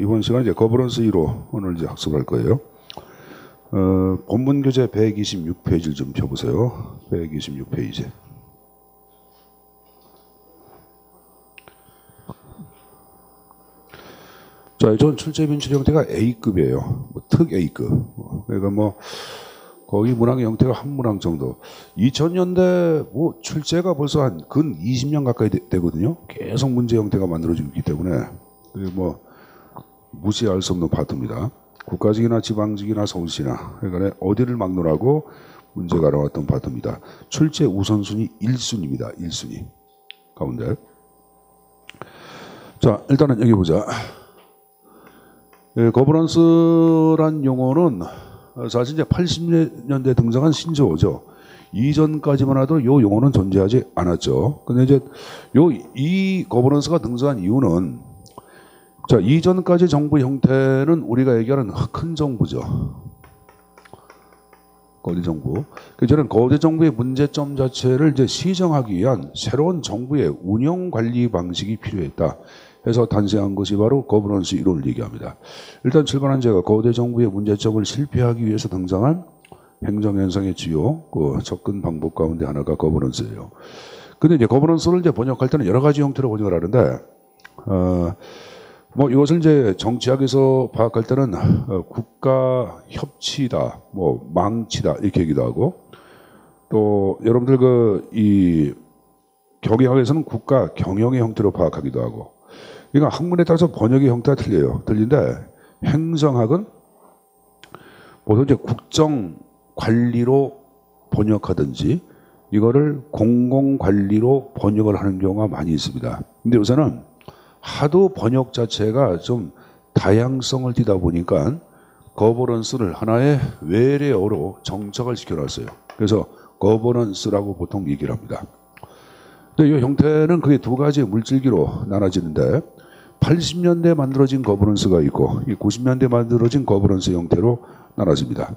이번 시간 이제 거버넌스 2로 오늘 이제 학습할 거예요. 본문 교재 126페이지를 좀 펴보세요. 126페이지. 전 출제 빈출 형태가 A급이에요. 특 A급. 그러니까 거의 문항의 형태가 한 문항 정도. 2000년대 출제가 벌써 한 근 20년 가까이 되거든요. 계속 문제 형태가 만들어지고 있기 때문에 무시할 수 없는 파트입니다. 국가직이나 지방직이나 서울시나 그러니까 어디를 막론하고 문제가 나왔던 파트입니다. 출제 우선순위 1순위입니다. 1순위 가운데. 자, 일단은 여기 보자. 거버넌스란 용어는 사실 이제 80년대 등장한 신조어죠. 이전까지만 하도 이 용어는 존재하지 않았죠. 근데 이제 이 거버넌스가 등장한 이유는 이전까지 정부 형태는 우리가 얘기하는 큰 정부죠. 거대 정부. 저는 거대 정부의 문제점 자체를 이제 시정하기 위한 새로운 정부의 운영 관리 방식이 필요했다. 해서 탄생한 것이 바로 거버넌스 이론을 얘기합니다. 일단 출발한 제가 거대 정부의 문제점을 실패하기 위해서 등장한 행정현상의 주요 접근 방법 가운데 하나가 거버넌스예요. 근데 이제 거버넌스를 이제 번역할 때는 여러 가지 형태로 번역을 하는데, 이것을 이제 정치학에서 파악할 때는 국가 협치다, 망치다 이렇게 얘기도 하고, 또 여러분들 이 경영학에서는 국가 경영의 형태로 파악하기도 하고. 그러니까 학문에 따라서 번역의 형태가 틀려요. 틀린데 행정학은 보통 이제 국정 관리로 번역하든지 이거를 공공 관리로 번역을 하는 경우가 많이 있습니다. 근데 요새는 하도 번역 자체가 좀 다양성을 띠다 보니까 거버넌스를 하나의 외래어로 정착을 시켜놨어요. 그래서 거버넌스라고 보통 얘기를 합니다. 근데 이 형태는 그게 두 가지의 물질기로 나눠지는데 80년대에 만들어진 거버넌스가 있고 90년대에 만들어진 거버넌스 형태로 나눠집니다.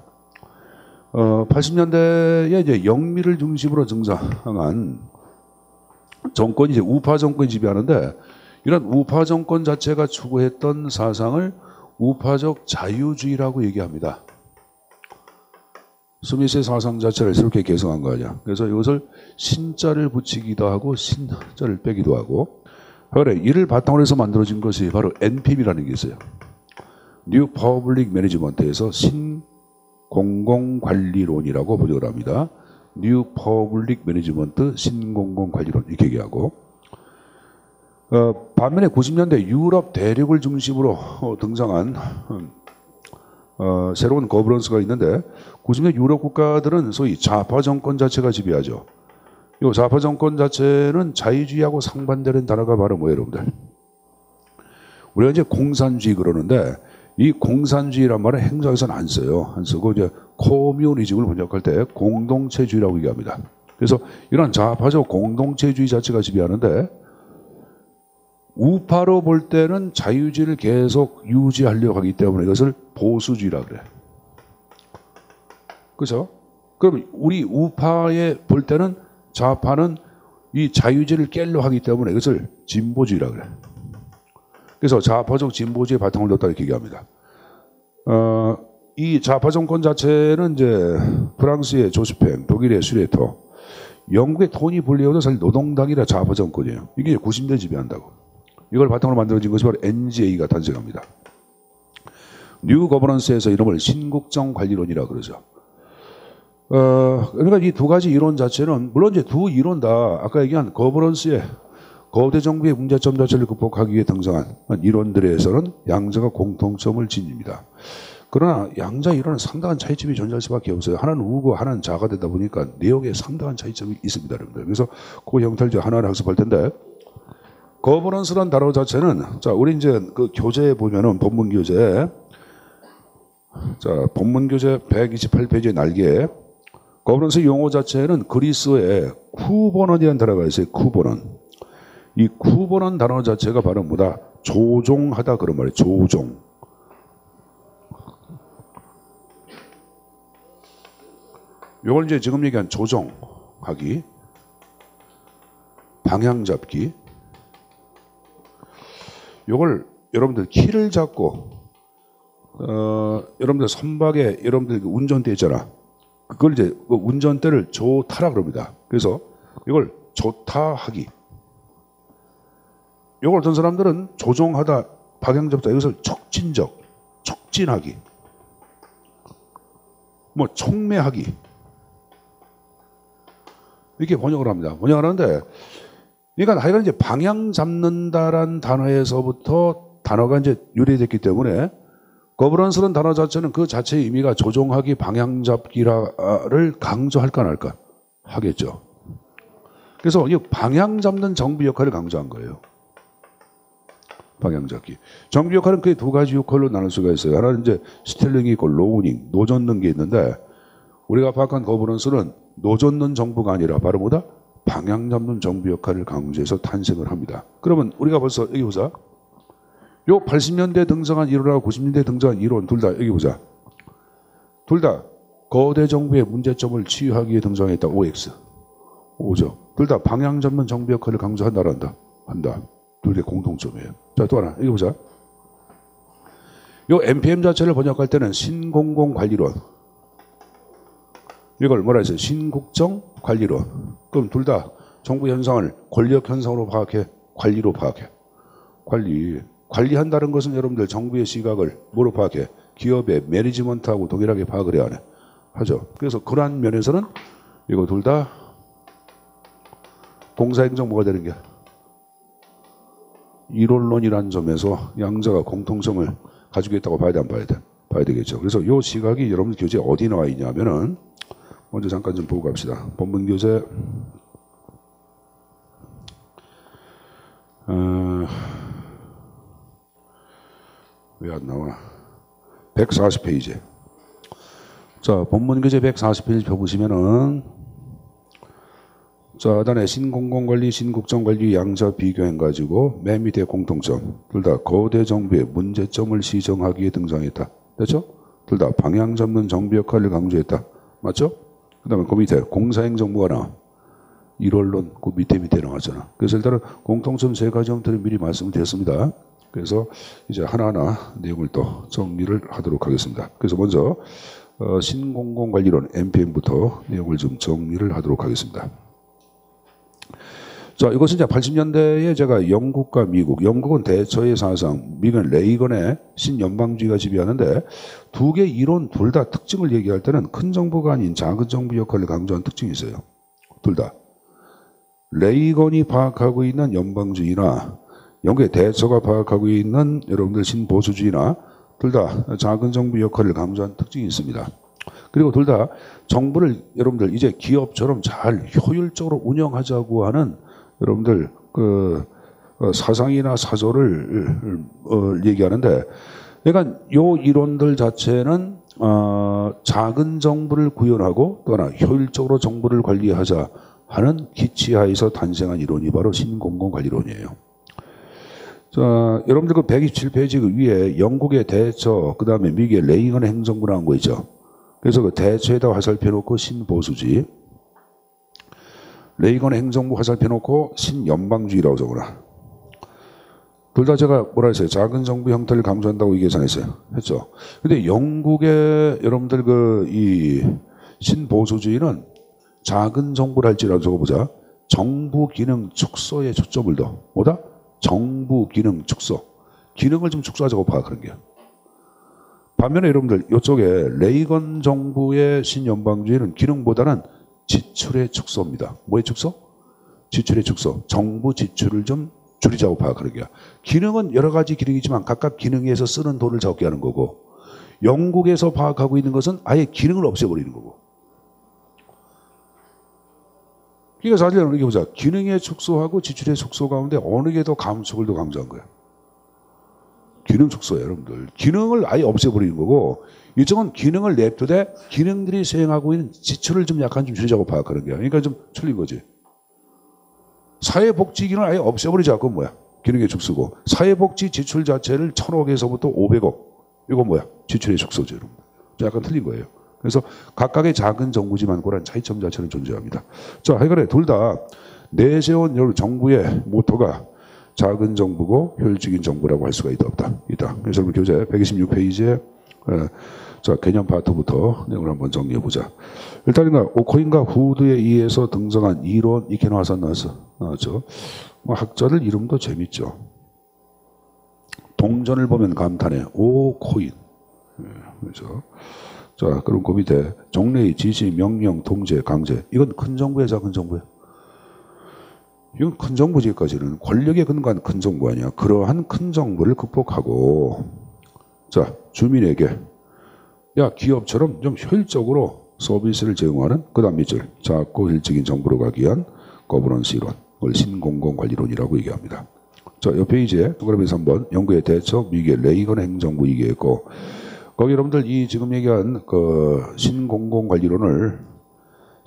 80년대에 이제 영미를 중심으로 등장한 정권이 이제 우파 정권이 지배하는데 이런 우파 정권 자체가 추구했던 사상을 우파적 자유주의라고 얘기합니다. 스미스의 사상 자체를 새롭게 개성한 거 아니야. 그래서 이것을 신자를 붙이기도 하고 신자를 빼기도 하고. 그래, 이를 바탕으로 해서 만들어진 것이 바로 NPB라는 게 있어요. New Public Management에서 신공공관리론이라고 번역을 합니다. New Public Management 신공공관리론 이렇게 얘기하고. 반면에 90년대 유럽 대륙을 중심으로 등장한 새로운 거버넌스가 있는데 90년대 유럽 국가들은 소위 좌파 정권 자체가 지배하죠. 이 좌파 정권 자체는 자유주의하고 상반되는 단어가 바로 뭐예요, 여러분들? 우리가 이제 공산주의 그러는데 이 공산주의란 말은 행정에서는 안 써요. 안 쓰고 이제 커뮤니즘을 번역할 때 공동체주의라고 얘기합니다. 그래서 이런 좌파적 공동체주의 자체가 지배하는데 우파로 볼 때는 자유주의를 계속 유지하려고 하기 때문에 이것을 보수주의라 그래. 그렇죠? 그럼 우리 우파에 볼 때는 좌파는 이 자유주의를 깨려고 하기 때문에 이것을 진보주의라 그래. 그래서 좌파적 진보주의에 바탕을 뒀다 이렇게 얘기합니다. 이 좌파 정권 자체는 이제 프랑스의 조스팽, 독일의 슈레터, 영국의 토니 블레어도 사실 노동당이라 좌파 정권이에요. 이게 90년대 지배한다고. 이걸 바탕으로 만들어진 것이 바로 NGA가 탄생합니다. 뉴 거버넌스에서 이름을 신국정 관리론이라고 그러죠. 그러니까 이 두 가지 이론 자체는 물론 이제 두 이론 다 아까 얘기한 거버넌스의 거대 정부의 문제점 자체를 극복하기 위해 등장한 이론들에서는 양자가 공통점을 지닙니다. 그러나 양자 이론은 상당한 차이점이 존재할 수밖에 없어요. 하나는 우고 하나는 자가 되다 보니까 내용에 상당한 차이점이 있습니다, 여러분들. 그래서 그 형태를 이제 하나를 학습할 텐데 거버넌스란 단어 자체는 우리 이제 그 교재에 보면은 본문 교재 본문 교재 128페이지의 날개에 거버넌스 용어 자체는 그리스어에 쿠버넌이라는 단어가 있어요. 쿠버넌. 이 쿠버넌 단어 자체가 바로 뭐다? 조종하다 그런 말이에요. 조종. 요걸 이제 지금 얘기한 조종하기, 방향 잡기. 요걸 여러분들 키를 잡고 여러분들 선박에 여러분들 운전대 있잖아. 그걸 이제 그 운전대를 조타라 그럽니다. 그래서 이걸 조타하기. 이걸 어떤 사람들은 조종하다, 방향 잡다, 이것을 촉진하기, 뭐 촉매하기 이렇게 번역을 합니다. 번역을 하는데, 그러니까 하여간 이제 방향 잡는다란 단어에서부터 단어가 이제 유래됐기 때문에 거버넌스라는 단어 자체는 그 자체의 의미가 조종하기, 방향 잡기를 강조할까 안 할까 하겠죠. 그래서 이 방향 잡는 정부 역할을 강조한 거예요. 방향 잡기. 정부 역할은 그 두 가지 역할로 나눌 수가 있어요. 하나는 이제 스텔링이 있고 로우닝, 노젓는 게 있는데, 우리가 파악한 거버넌스는 노젓는 정부가 아니라 바로 뭐다? 방향 잡는 정부 역할을 강조해서 탄생을 합니다. 그러면 우리가 벌써 여기 보자. 요 80년대 등장한 이론하고 90년대 등장한 이론 둘 다 여기 보자. 둘 다 거대 정부의 문제점을 치유하기 위해 등장했다. OX. 오죠. 둘 다 방향 잡는 정부 역할을 강조한다, 한다. 둘의 공통점이에요. 자, 또 하나 여기 보자. 요 NPM 자체를 번역할 때는 신공공관리론. 이걸 뭐라 했어요? 신국정관리론. 그럼 둘 다 정부 현상을 권력 현상으로 파악해? 관리로 파악해? 관리한다는 것은 여러분들 정부의 시각을 뭐로 파악해? 기업의 매니지먼트하고 동일하게 파악을 해야 하네. 하죠. 그래서 그러한 면에서는 이거 둘 다 공사행정 뭐가 되는 게? 이론론이라는 점에서 양자가 공통성을 가지고 있다고 봐야 돼, 안 봐야 돼? 봐야 되겠죠. 그래서 이 시각이 여러분 교재에 어디 나와 있냐면은 먼저 잠깐 좀 보고 갑시다. 본문 교재 왜 안 나와? 140페이지. 자, 본문 교재 140페이지 펴보시면은 자, 하단에 신공공관리, 신국정관리 양자 비교해가지고 맨 밑에 공통점. 둘 다 거대 정부의 문제점을 시정하기에 등장했다. 됐죠? 둘 다 방향 잡는 정부 역할을 강조했다. 맞죠? 그 다음에 그 밑에 공사행정부가 나와. 이론론 그 밑에 나왔잖아. 그래서 일단은 공통점 세 가지부터는 미리 말씀을 드렸습니다. 그래서 이제 하나하나 내용을 또 정리를 하도록 하겠습니다. 그래서 먼저 신공공관리론 NPM부터 내용을 좀 정리를 하도록 하겠습니다. 자, 이것은 이제 80년대에 제가 영국과 미국, 영국은 대처의 사상, 미국은 레이건의 신연방주의가 지배하는데 두 개 이론 둘 다 특징을 얘기할 때는 큰 정부가 아닌 작은 정부 역할을 강조한 특징이 있어요. 둘 다. 레이건이 파악하고 있는 연방주의나 영국의 대처가 파악하고 있는 여러분들 신보수주의나 둘 다 작은 정부 역할을 강조한 특징이 있습니다. 그리고 둘 다 정부를 여러분들 이제 기업처럼 잘 효율적으로 운영하자고 하는 여러분들 그 사상이나 사조를 얘기하는데, 그러니까 요 이론들 자체는 작은 정부를 구현하고 또 하나 효율적으로 정부를 관리하자 하는 기치하에서 탄생한 이론이 바로 신공공관리론이에요. 자, 여러분들 그 127페이지 그 위에 영국의 대처, 그 다음에 미국의 레이건 행정부 나온 거 있죠. 그래서 그 대처에다 화살표 놓고 신보수주의, 레이건 행정부 화살표 놓고 신연방주의라고 적어라. 둘 다 제가 뭐라 했어요? 작은 정부 형태를 강조한다고 이 계산했어요. 했죠. 근데 영국의 여러분들 그 이 신보수주의는 작은 정부를 할지라도 적어보자. 정부 기능 축소에 초점을 둬. 뭐다? 정부 기능 축소. 기능을 좀 축소하자고 파악하는 게야. 반면에 여러분들 이쪽에 레이건 정부의 신연방주의는 기능보다는 지출의 축소입니다. 뭐의 축소? 지출의 축소. 정부 지출을 좀 줄이자고 파악하는 게야. 기능은 여러 가지 기능이지만 각각 기능에서 쓰는 돈을 적게 하는 거고, 영국에서 파악하고 있는 것은 아예 기능을 없애버리는 거고. 그러니까 사실 이렇게 보자. 기능의 축소하고 지출의 축소 가운데 어느 게 더 감축을 더 강조한 거야? 기능 축소예요, 여러분들. 기능을 아예 없애버리는 거고, 이쪽은 기능을 냅두되 기능들이 수행하고 있는 지출을 좀 약간 좀 줄이자고 파악하는 거야. 그러니까 좀 틀린 거지. 사회복지 기능을 아예 없애버리자. 그건 뭐야? 기능의 축소고. 사회복지 지출 자체를 1,000억에서부터 500억. 이건 뭐야? 지출의 축소죠, 여러분. 약간 틀린 거예요. 그래서 각각의 작은 정부지만 그런 차이점 자체는 존재합니다. 자, 하여간에 둘 다 내세운 정부의 모토가 작은 정부고 효율적인 정부라고 할 수가 있다 없다. 있다. 그래서 여러분 교재 126페이지에 자, 개념 파트부터 내용을 한번 정리해 보자. 일단인가 오코인과 후드에 의해서 등장한 이론 이렇게 나왔죠. 뭐 학자들 이름도 재밌죠. 동전을 보면 감탄해. 오코인. 그렇죠. 자, 그럼 그 밑에 종래의 지시, 명령, 통제, 강제. 이건 큰 정부야, 작은 정부야? 이건 큰 정부지까지는 권력에 근거한 큰 정부 아니야. 그러한 큰 정부를 극복하고, 자, 주민에게, 야, 기업처럼 좀 효율적으로 서비스를 제공하는 그 다음 밑줄, 작고 효율적인 정부로 가기 위한 거버넌스 이론, 그걸 신공공관리론이라고 얘기합니다. 자, 이 페이지에 동그라미에서 한번 영국의 대처, 미국의 레이건 행정부 얘기했고, 거기 여러분들 이 지금 얘기한 그 신공공관리론을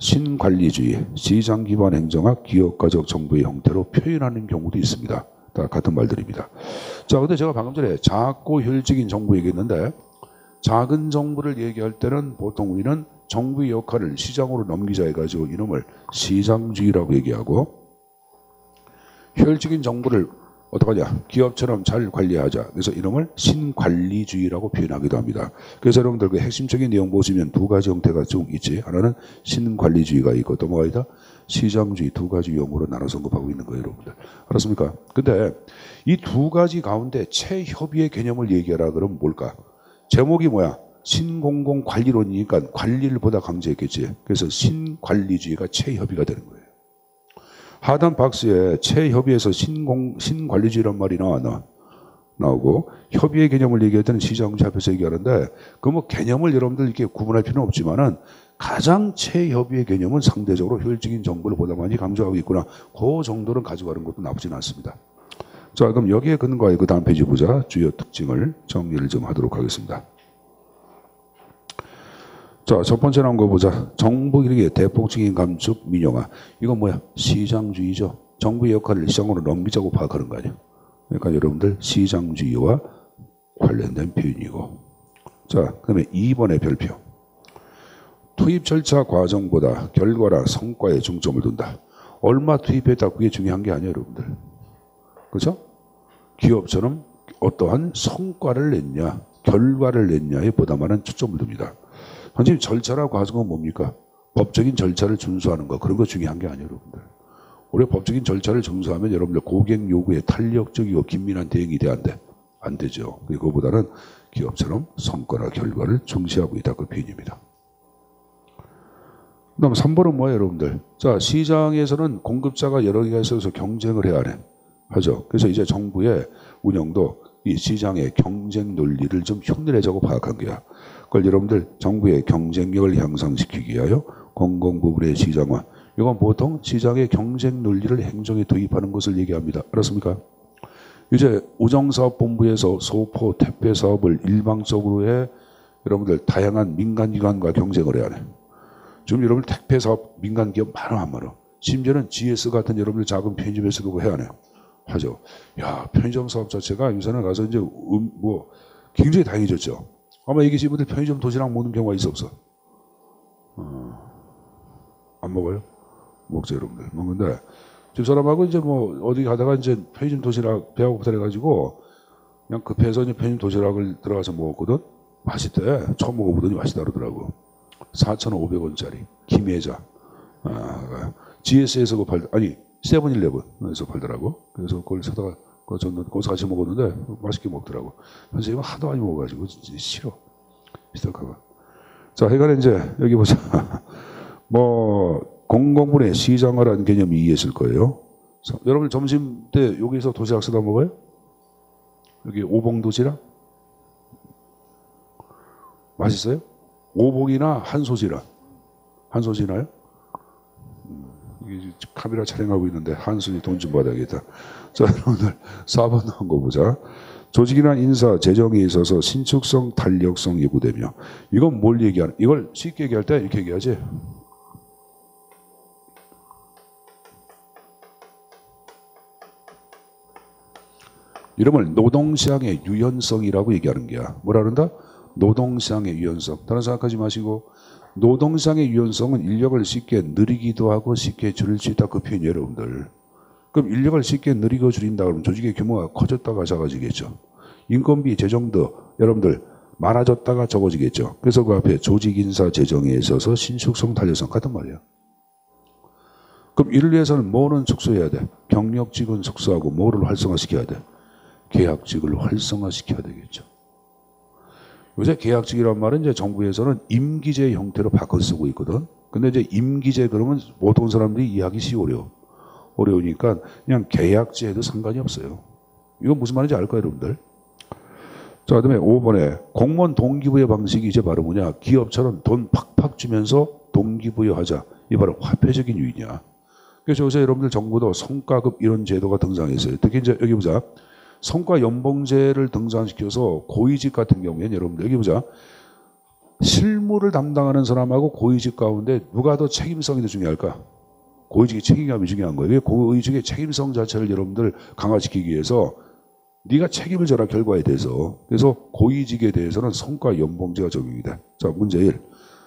신관리주의, 시장 기반 행정학, 기업가적 정부의 형태로 표현하는 경우도 있습니다. 다 같은 말들입니다. 자, 근데 제가 방금 전에 작고 효율적인 정부 얘기했는데 작은 정부를 얘기할 때는 보통 우리는 정부의 역할을 시장으로 넘기자 해가지고 이놈을 시장주의라고 얘기하고 효율적인 정부를 어떡하냐? 기업처럼 잘 관리하자. 그래서 이름을 신관리주의라고 표현하기도 합니다. 그래서 여러분들 그 핵심적인 내용 보시면 두 가지 형태가 쭉 있지. 하나는 신관리주의가 있고 또 뭐가 있다? 시장주의 두 가지 용어로 나눠서 언급하고 있는 거예요, 여러분들. 알았습니까? 근데 이 두 가지 가운데 최협의의 개념을 얘기하라 그러면 뭘까? 제목이 뭐야? 신공공관리론이니까 관리를 보다 강조했겠지. 그래서 신관리주의가 최협의가 되는 거예요. 하단 박스에 최협의에서 신관리주의란 말이 나오고 협의의 개념을 얘기할 때는 시장주의 앞에서 얘기하는데 그 뭐 개념을 여러분들 이렇게 구분할 필요는 없지만은 가장 최협의의 개념은 상대적으로 효율적인 정보를 보다 많이 강조하고 있구나. 그 정도는 가져가는 것도 나쁘진 않습니다. 자, 그럼 여기에 근거해 그 다음 페이지 보자. 주요 특징을 정리를 좀 하도록 하겠습니다. 자, 첫 번째 나온 거 보자. 정부 이르기에 대폭적인 감축 민영화. 이건 뭐야? 시장주의죠. 정부의 역할을 시장으로 넘기자고 파악하는 거 아니야. 그러니까 여러분들 시장주의와 관련된 표현이고. 자, 그 다음에 2번의 별표. 투입 절차 과정보다 결과나 성과에 중점을 둔다. 얼마 투입했다 그게 중요한 게 아니에요, 여러분들. 그렇죠? 기업처럼 어떠한 성과를 냈냐, 결과를 냈냐에 보다 많은 초점을 둡니다. 선생님, 절차라고 과정은 뭡니까? 법적인 절차를 준수하는 거. 그런 거 중요한 게 아니에요, 여러분들. 우리가 법적인 절차를 준수하면 여러분들 고객 요구에 탄력적이고 긴밀한 대응이 돼야 안 돼? 안 되죠. 그거보다는 기업처럼 성과나 결과를 중시하고 있다. 그 표현입니다. 그 다음 3번은 뭐예요, 여러분들? 자, 시장에서는 공급자가 여러 개가 있어서 경쟁을 해야 하죠. 그래서 이제 정부의 운영도 이 시장의 경쟁 논리를 좀 흉내내자고 파악한 거야. 그걸 여러분들 정부의 경쟁력을 향상시키기 위하여 공공부문의 시장화. 이건 보통 시장의 경쟁 논리를 행정에 도입하는 것을 얘기합니다. 알았습니까? 이제 우정사업본부에서 소포, 택배 사업을 일방적으로 해 여러분들 다양한 민간기관과 경쟁을 해야 해. 지금 여러분들 택배 사업 민간기업 많아 안 많아? 심지어는 GS 같은 여러분들 작은 편의점에서도 그거 해야 해. 하죠. 야, 편의점 사업 자체가 요새는 가서 이제 뭐 굉장히 다양해졌죠. 아마 이게 지금들 편의점 도시락 먹는 경우가 있어 없어? 안 먹어요? 먹죠, 여러분들. 먹는데 집사람하고 이제 뭐 어디 가다가 이제 편의점 도시락 배가 고프다 해가지고 그냥 급해서 이제 편의점 도시락을 들어가서 먹었거든. 맛있대. 처음 먹어보더니 맛있다 그러더라고. 4,500원짜리 김혜자. GS에서 그 아니 세븐일레븐에서 팔더라고. 그래서 그걸 사다가 저는 거기서 같이 먹었는데 맛있게 먹더라고. 선생님은 하도 많이 먹어가지고 진짜 싫어. 비슷할까봐. 자, 하여간에 이제 여기 보자. 뭐 공공분의 시장화라는 개념이 이해했을 거예요. 여러분 점심 때 여기서 도시락 싸다 먹어요? 여기 오봉 도시락? 맛있어요? 오봉이나 한소시락? 한소시나요? 카메라 촬영하고 있는데 한순이 돈 좀 받아야겠다. 자, 여러분들 4번 나온 거 보자. 조직이나 인사, 재정에 있어서 신축성, 탄력성이 요구되며 이건 뭘 얘기하는? 이걸 쉽게 얘기할 때 이렇게 얘기하지. 이름을 노동시장의 유연성이라고 얘기하는 게야. 뭐라 그런다? 노동시장의 유연성. 다른 생각하지 마시고 노동시장의 유연성은 인력을 쉽게 늘리기도 하고 쉽게 줄일 수 있다. 그 표현이에요, 여러분들. 그럼 인력을 쉽게 늘리고 줄인다 그러면 조직의 규모가 커졌다가 작아지겠죠. 인건비 재정도 여러분들 많아졌다가 적어지겠죠. 그래서 그 앞에 조직인사 재정에 있어서 신축성 탄력성 같은 말이에요. 그럼 이를 위해서는 뭐는 축소해야 돼? 경력직은 축소하고 뭐를 활성화시켜야 돼? 계약직을 활성화시켜야 되겠죠. 요새 계약직이란 말은 이제 정부에서는 임기제 형태로 바꿔 쓰고 있거든. 근데 이제 임기제 그러면 보통 사람들이 이해하기 어려우니까 그냥 계약제 해도 상관이 없어요. 이건 무슨 말인지 알까요, 여러분들? 자, 그다음에 5번에 공무원 동기부여 방식이 이제 바로 뭐냐? 기업처럼 돈 팍팍 주면서 동기부여하자. 이 바로 화폐적인 유인이야. 그래서 요새 여러분들 정부도 성과급 이런 제도가 등장했어요. 특히 이제 여기 보자. 성과 연봉제를 등장시켜서 고위직 같은 경우에는 여러분들 여기 보자. 실무를 담당하는 사람하고 고위직 가운데 누가 더 책임성이 더 중요할까? 고위직의 책임감이 중요한 거예요. 고위직의 책임성 자체를 여러분들 강화시키기 위해서 네가 책임을 져라 결과에 대해서. 그래서 고위직에 대해서는 성과 연봉제가 적용이 돼. 자, 문제 1.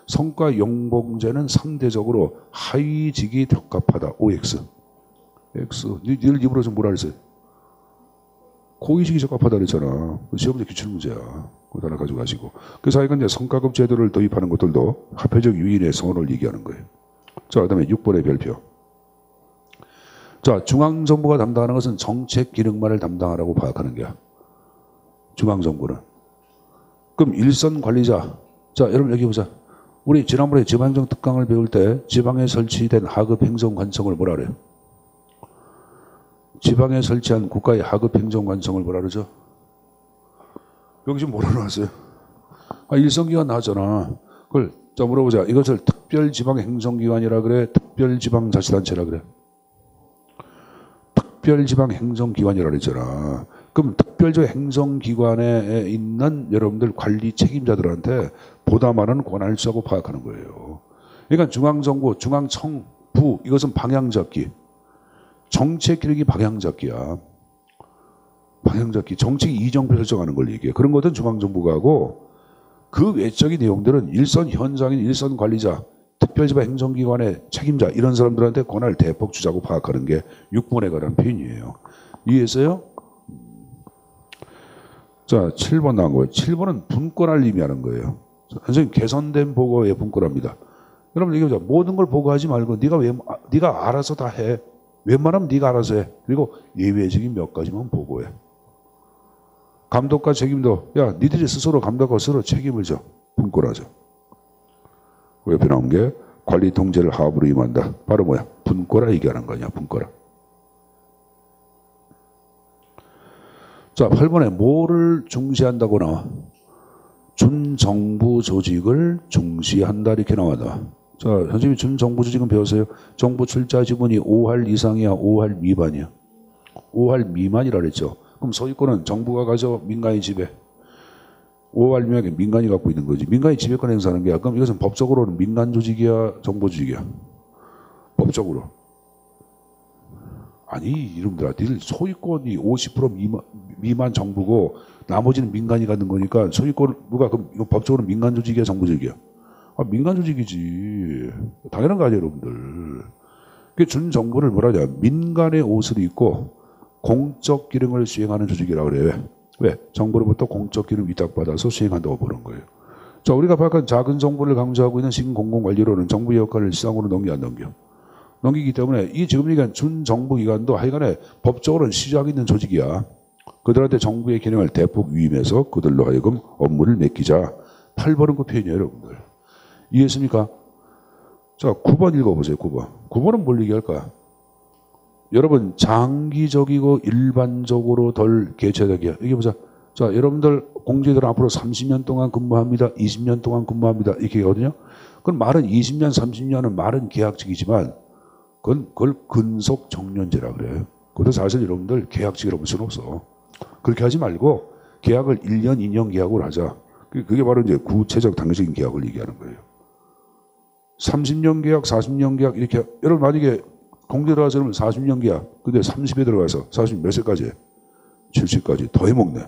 성과 연봉제는 상대적으로 하위직이 적합하다. OX. X. 니들 입으로 좀 뭐라 그랬어요? 고위직이 적합하다 그랬잖아. 시험문제 기출문제야. 그거 하나 가져가시고. 그래서 하여간 이제 성과급 제도를 도입하는 것들도 화폐적 유인의 선언을 얘기하는 거예요. 자, 그 다음에 6번의 별표. 자, 중앙정부가 담당하는 것은 정책 기능만을 담당하라고 파악하는 거야. 중앙정부는. 그럼 일선 관리자. 자, 여러분 여기 보자. 우리 지난번에 지방행정 특강을 배울 때 지방에 설치된 하급 행정관청을 뭐라 그래요? 지방에 설치한 국가의 하급 행정관청을 뭐라 그러죠? 여기 지금 뭐라 나왔어요? 일선기관 나왔잖아. 그걸 자 물어보자. 이것을 특별지방행정기관이라 그래? 특별지방자치단체라 그래? 특별지방행정기관이라 그랬잖아. 그럼 특별적 행정기관에 있는 여러분들 관리 책임자들한테 보다 많은 권한을 주자고 파악하는 거예요. 그러니까 중앙정부, 중앙청부 이것은 방향잡기. 정책 기능이 방향잡기야. 방향잡기. 정책 이정표 설정하는 걸 얘기해. 그런 것은 중앙정부가 하고 그 외적인 내용들은 일선 현장인 일선 관리자, 특별지방 행정기관의 책임자 이런 사람들한테 권한을 대폭 주자고 파악하는 게 6번에 관한 표현이에요. 이해했어요? 자, 7번 나온 거예요. 7번은 분권을 의미하는 거예요. 선생님 개선된 보고의 분권합니다. 여러분 얘기하자. 모든 걸 보고하지 말고 네가 알아서 다 해. 웬만하면 네가 알아서 해. 그리고 예외적인 몇 가지만 보고해. 감독과 책임도 야 니들이 스스로 감독과 스스로 책임을 져. 분권하죠. 그 옆에 나온 게 관리 통제를 하업으로 임한다. 바로 뭐야? 분권화 얘기하는 거냐. 분권화. 자, 8번에 뭐를 중시한다고 나와? 준정부 조직을 중시한다 이렇게 나와다. 자, 선생님이 준정부 조직은 배웠어요. 정부 출자 지분이 5할 이상이야, 5할 미만이야. 5할 미만이라 그랬죠. 그럼 소유권은 정부가 가져, 민간이 지배. 5할 미만이 민간이 갖고 있는 거지. 민간이 지배권 행사하는 게 그럼 이것은 법적으로는 민간 조직이야, 정부 조직이야? 법적으로. 아니, 이놈들아, 니들 소유권이 50% 미만 정부고 나머지는 민간이 갖는 거니까 소유권 누가 그럼 이거 법적으로 민간 조직이야, 정부 조직이야? 민간 조직이지. 당연한 거 아니에요, 여러분들. 그 준정부를 뭐라 하냐? 민간의 옷을 입고 공적 기능을 수행하는 조직이라고 그래요. 왜? 정부로부터 공적 기능 위탁받아서 수행한다고 보는 거예요. 자, 우리가 파악한 작은 정부를 강조하고 있는 신공공관리로는 정부의 역할을 시장으로 넘겨 안 넘겨? 넘기기 때문에 이 지금 얘기한 준정부 기관도 하여간에 법적으로는 시장 있는 조직이야. 그들한테 정부의 기능을 대폭 위임해서 그들로 하여금 업무를 맡기자. 8번은 그 표현이에요, 여러분들. 이해했습니까? 자, 9번 읽어보세요. 9번. 9번은 뭘 얘기할까? 여러분 장기적이고 일반적으로 덜 개체적이야. 여기 보자. 자, 여러분들 공직들은 앞으로 30년 동안 근무합니다. 20년 동안 근무합니다. 이렇게 하거든요. 그건 말은 20년, 30년은 말은 계약직이지만 그걸 근속 정년제라 그래요. 그것도 사실 여러분들 계약직이라고 볼 수는 없어. 그렇게 하지 말고 계약을 1년, 2년 계약으로 하자. 그게 바로 이제 구체적 단계적인 계약을 얘기하는 거예요. 30년 계약, 40년 계약 이렇게 여러분 만약에 공대 들어가서 그러면 40년 계약 근데 30에 들어가서 40 몇 세까지 해? 70까지 더 해먹네.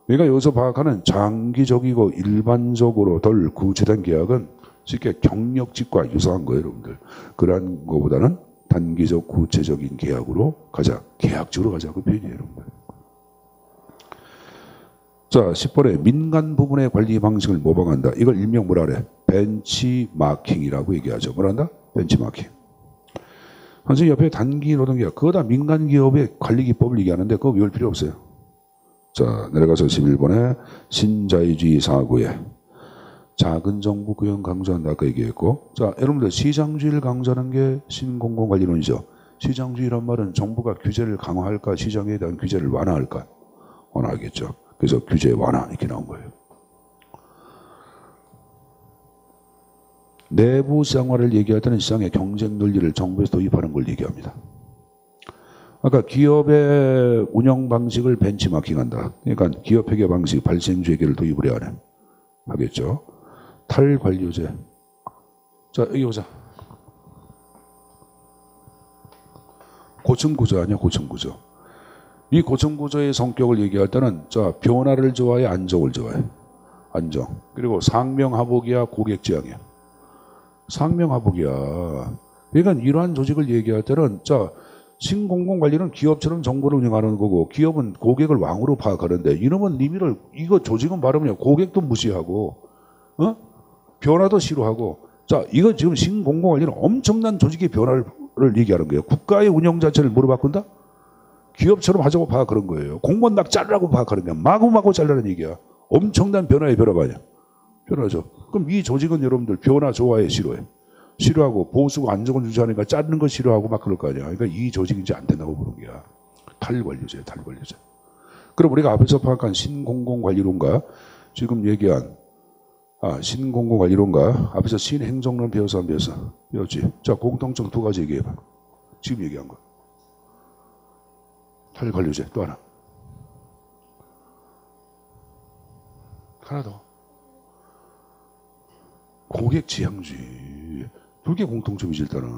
그러니까 여기서 파악하는 장기적이고 일반적으로 덜 구체된 계약은 쉽게 경력직과 유사한 거예요, 여러분들. 그러한 것보다는 단기적 구체적인 계약으로 가자. 계약적으로 가자. 그 표현이에요, 여러분들. 자, 10번에 민간 부분의 관리 방식을 모방한다. 이걸 일명 뭐라 그래? 벤치마킹이라고 얘기하죠. 뭐라 한다? 벤치마킹. 선생님 옆에 단기 노동계약, 그거 다 민간 기업의 관리 기법을 얘기하는데 그거 외울 필요 없어요. 자, 내려가서 11번에 신자유주의 사고에 작은 정부 구현 강조한다. 아까 얘기했고. 자, 여러분들 시장주의를 강조하는 게 신공공관리론이죠. 시장주의란 말은 정부가 규제를 강화할까, 시장에 대한 규제를 완화할까? 완화하겠죠. 그래서 규제 완화 이렇게 나온 거예요. 내부 시장화를 얘기할 때는 시장의 경쟁 논리를 정부에서 도입하는 걸 얘기합니다. 아까 기업의 운영 방식을 벤치마킹한다. 그러니까 기업 회계 방식, 발생주의계를 도입을 해야 하겠죠. 탈관료제. 자, 여기 보자. 고층구조 아니야, 고층구조. 이 고층구조의 성격을 얘기할 때는 자, 변화를 좋아해, 안정을 좋아해. 안정. 그리고 상명하복이야, 고객지향이야. 상명하복이야. 그러니까 이러한 조직을 얘기할 때는 자, 신공공관리는 기업처럼 정보를 운영하는 거고 기업은 고객을 왕으로 파악하는데 이놈은 님이를 이거 조직은 말하면 고객도 무시하고 변화도 싫어하고 자, 이거 지금 신공공관리는 엄청난 조직의 변화를 얘기하는 거예요. 국가의 운영 자체를 뭐로 바꾼다? 기업처럼 하자고 파악하는 거예요. 공무원 막 자르라고 파악하는 거야. 마구마구 자르라는 얘기야. 엄청난 변화의 변화가 아니야. 변화죠. 그럼 이 조직은 여러분들 변화 좋아해, 싫어해? 싫어하고 보수고 안정을 유지하니까 자르는 거 싫어하고 막 그럴 거 아니야. 그러니까 이 조직이 이제 안 된다고 보는 거야. 탈관료제, 탈관료제. 그럼 우리가 앞에서 파악한 신공공관리론과 지금 얘기한 신공공관리론과 앞에서 신행정론 배워서 안 배웠어? 배웠지. 자, 공통점 두 가지 얘기해봐. 지금 얘기한 거. 탈관료제 또 하나. 하나 더. 고객지향주의. 두 개 공통점이지 일단은.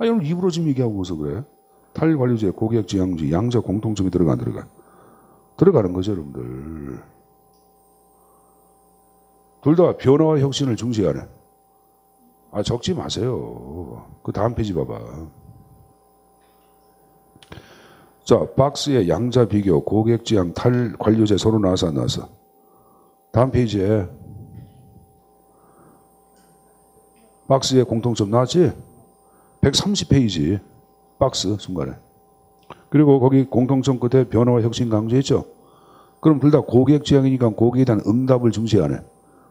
여러분 입으로 지금 얘기하고 있어 그래. 탈관료제, 고객지향주의, 양자 공통점이 들어가 안 들어가? 들어가는 거죠 여러분들. 둘 다 변화와 혁신을 중시하네. 적지 마세요. 그 다음 페이지 봐봐. 자, 박스에 양자 비교, 고객지향, 탈관료제 서로 나와서 안 나왔어? 다음 페이지에 박스에 공통점 나왔지? 130페이지 박스 중간에. 그리고 거기 공통점 끝에 변화와 혁신 강조했죠? 그럼 둘 다 고객지향이니까 고객에 대한 응답을 중시하네.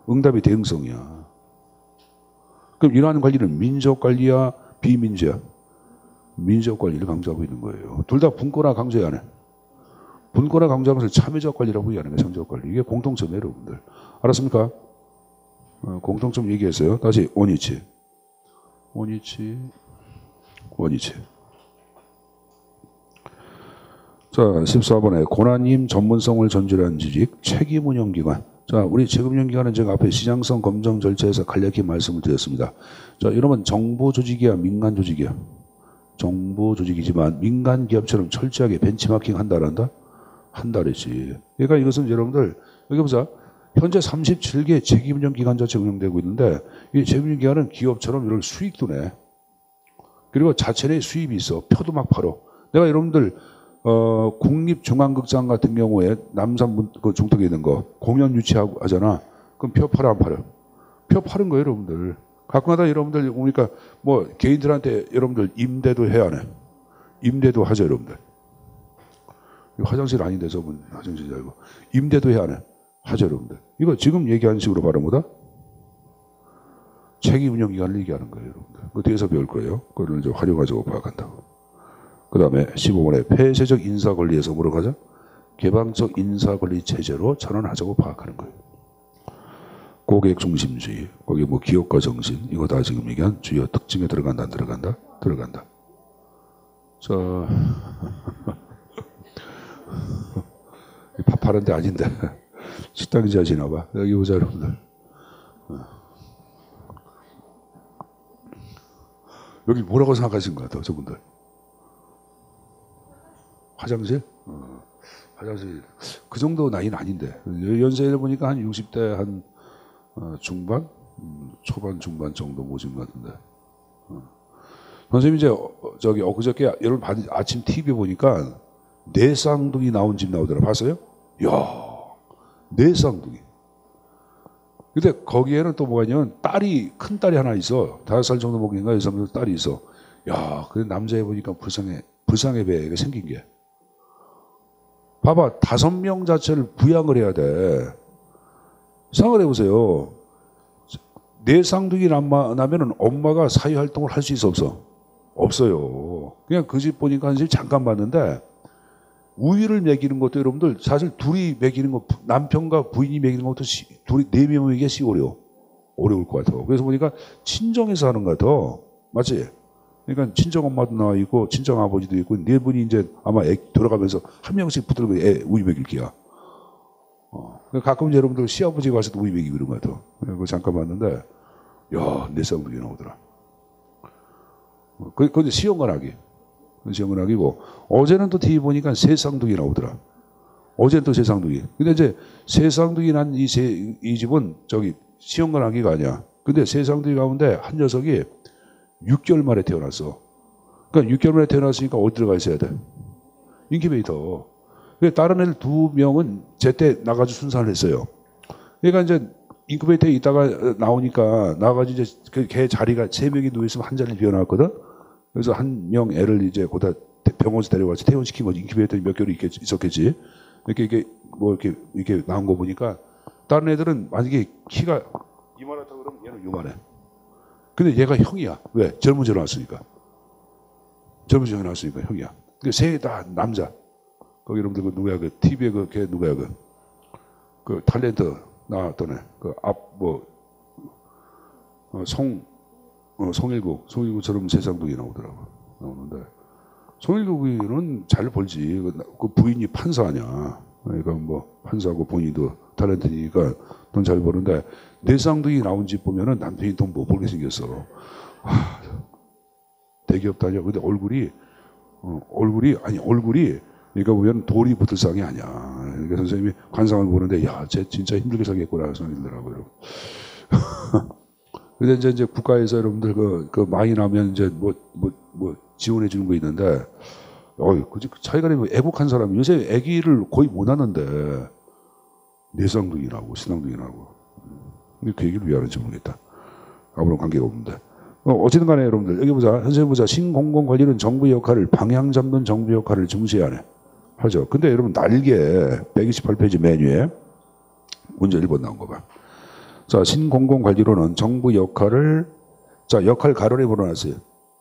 응답이 대응성이야. 그럼 이러한 관리는 민족관리야, 비민주야? 민족관리를 강조하고 있는 거예요. 둘 다 분권화 강조해야 하네. 분권화 강조하는 것을 참여적 관리라고 얘기하는 거예요. 참여적 관리. 이게 공통점이에요, 여러분들. 알았습니까? 공통점 얘기했어요. 다시 원위치. 원위치. 원위치. 자, 14번에 고난임 전문성을 전제한 조직, 책임운영기관. 자, 우리 책임운영기관은 제가 앞에 시장성 검증 절차에서 간략히 말씀을 드렸습니다. 자, 여러분 정부 조직이야, 민간 조직이야? 정부 조직이지만 민간 기업처럼 철저하게 벤치마킹 한다, 안 한다? 한다 그랬지. 그러니까 이것은 여러분들 여기 보자. 현재 37개 책임운영기관 자체 운영되고 있는데 이 책임운영기관은 기업처럼 이런 수익도 내. 그리고 자체 내 수입이 있어. 표도 막 팔어. 내가 여러분들 국립중앙극장 같은 경우에 남산 그 중턱에 있는 거 공연 유치하고 하잖아. 그럼 표 팔아 안 팔아? 표 파는 거예요, 여러분들. 가끔가다 여러분들 보니까 뭐 개인들한테 여러분들 임대도 해야 하네. 임대도 하죠, 여러분들. 화장실 아닌데 저분 화장실이 아니고 임대도 해야 하네. 하죠, 여러분들. 이거 지금 얘기하는 식으로 발음 보다 책임운영기관을 얘기하는 거예요, 여러분들. 그 뒤에서 배울 거예요. 그걸 이제 활용하자고 파악한다고. 그 다음에 15번에 폐쇄적 인사권리에서 뭐로 가자? 개방적 인사권리 체제로 전환하자고 파악하는 거예요. 고객 중심주의, 거기 뭐 기업가 정신, 이거 다 지금 얘기한 주요 특징에 들어간다, 안 들어간다? 들어간다. 자, 밥 파는 데 아닌데 식당이지 하시나 봐. 여기 보자, 여러분들. 여기 뭐라고 생각하신 것 같아요, 저분들? 화장실? 화장실. 그 정도 나이는 아닌데. 연세를 보니까 한 60대 한 중반? 초반, 중반 정도 모신 것 같은데. 선생님 이제 저기 엊그저께 여러분 아침 TV 보니까 내 쌍둥이 나온 집 나오더라. 봤어요? 이야, 내 쌍둥이. 근데 거기에는 또 뭐가 있냐면 큰 딸이 하나 있어. 5살 정도 먹인가 6살 딸이 있어. 야, 그 남자애 보니까 불쌍해 배가 생긴 게. 봐봐, 5명 자체를 부양을 해야 돼. 생각을 해보세요. 내 쌍둥이 나면은 엄마가 사회활동을 할 수 있어 없어? 없어요. 그냥 그 집 보니까 한 집 잠깐 봤는데 우유를 먹이는 것도 여러분들 사실 둘이 먹이는 거 남편과 부인이 먹이는 것도 둘이 4명 먹이기 어려울 것 같아. 그래서 보니까 친정에서 하는 것 같아. 맞지? 그러니까 친정 엄마도 나와 있고 친정 아버지도 있고 4분이 이제 아마 돌아가면서 한 명씩 붙들고 우유 먹일 기야. 가끔 여러분들 시아버지 가서도 우유 먹이고 이런 것 같아. 그거 잠깐 봤는데 야, 내 쌍둥이 나오더라. 그건 시험관하기. 시험관하기고 어제는 또 TV 보니까 새 쌍둥이 나오더라. 어제는 또 새 쌍둥이. 근데 이제 새 쌍둥이 난 이 집은 저기 시험관하기가 아니야. 근데 새 쌍둥이 가운데 한 녀석이 6개월 만에 태어났어. 그러니까 6개월 만에 태어났으니까 어디 들어가 있어야 돼? 인큐베이터. 다른 애들 2명은 제때 나가지고 순산을 했어요. 그러니까 이제 인큐베이터에 있다가 나와가지고 이제 걔 자리가 3명이 누워있으면 한 자리 비워놨거든? 그래서 한 명 애를 이제 거기다 병원에서 데려와서 퇴원시킨 거지. 인큐베이터에 몇 개월 있었겠지. 이렇게 나온 거 보니까 다른 애들은 만약에 키가 이만하다 그러면 얘는 요만해. 근데 얘가 형이야. 왜? 젊은 지 나왔으니까. 젊은 지 나왔으니까 형이야. 근데 세 다 남자. 거기 여러분들 그 누구야? 그 TV에 걔 누구야? 그 탤런트 나왔던 애. 송일구처럼 새 쌍둥이 나오는데 송일구는 잘 벌지. 그 부인이 판사 아니야. 그러니까 뭐 판사고 본인도 탤런트니까 돈 잘 버는데 내 쌍둥이 나온 집 보면은 남편이 돈 못 벌게 생겼어. 대기업 다녀. 근데 얼굴이 그러니까 보면 돌이 붙을 쌍이 아니야. 그러니까 선생님이 관상을 보는데 야, 쟤 진짜 힘들게 살겠구나 생각이 들더라고요. 근데 이제 국가에서 여러분들 그 많이 나면 이제 뭐 지원해 주는 거 있는데, 그 차이가 나면 애국한 사람이 요새 아기를 거의 못 낳는데 내쌍둥이 나고 신랑둥이 나고. 근데 그 얘기를 왜 하는지 모르겠다. 아무런 관계가 없는데. 어쨌든 간에 여러분들 여기 보자. 선생님 보자. 신공공관리는 정부 역할을 방향 잡는 정부 역할을 중시하네. 하죠. 근데 여러분 날개 128페이지 메뉴에 문제 1번 나온 거 봐. 자, 신공공관리로는 정부 역할을 역할 가로에 불어놨어요.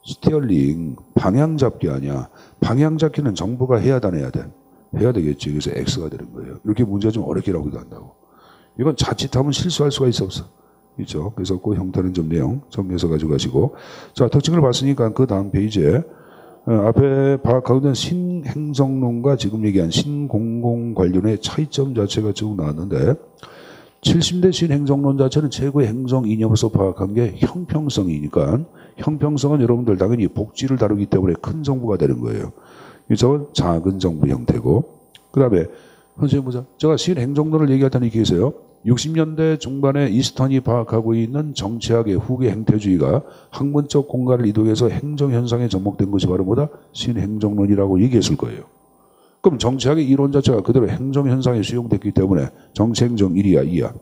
스티어링 방향 잡기 아니야. 방향 잡기는 정부가 해야 해야 돼. 해야 되겠지. 그래서 X가 되는 거예요. 이렇게 문제가 좀 어렵게 나오기도 한다고. 이건 자칫하면 실수할 수가 있어. 있죠. 그래서 그 형태는 좀 내용 정리해서 가지고 가시고. 자, 특징을 봤으니까 그 다음 페이지에 앞에 가운데 신행정론과 지금 얘기한 신공공관련의 차이점 자체가 쭉 나왔는데 70대 신행정론 자체는 최고의 행정 이념으로서 파악한 게 형평성이니까 형평성은 여러분들 당연히 복지를 다루기 때문에 큰 정부가 되는 거예요. 이쪽은 작은 정부 형태고 그 다음에 선생님 보자. 제가 신행정론을 얘기할 때는 이렇게 계세요. 60년대 중반에 이스턴이 파악하고 있는 정치학의 후계 행태주의가 학문적 공간을 이동해서 행정현상에 접목된 것이 바로 뭐다? 신행정론이라고 얘기했을 거예요. 그럼 정치학의 이론 자체가 그대로 행정현상에 수용됐기 때문에 정치행정 1이야 2야.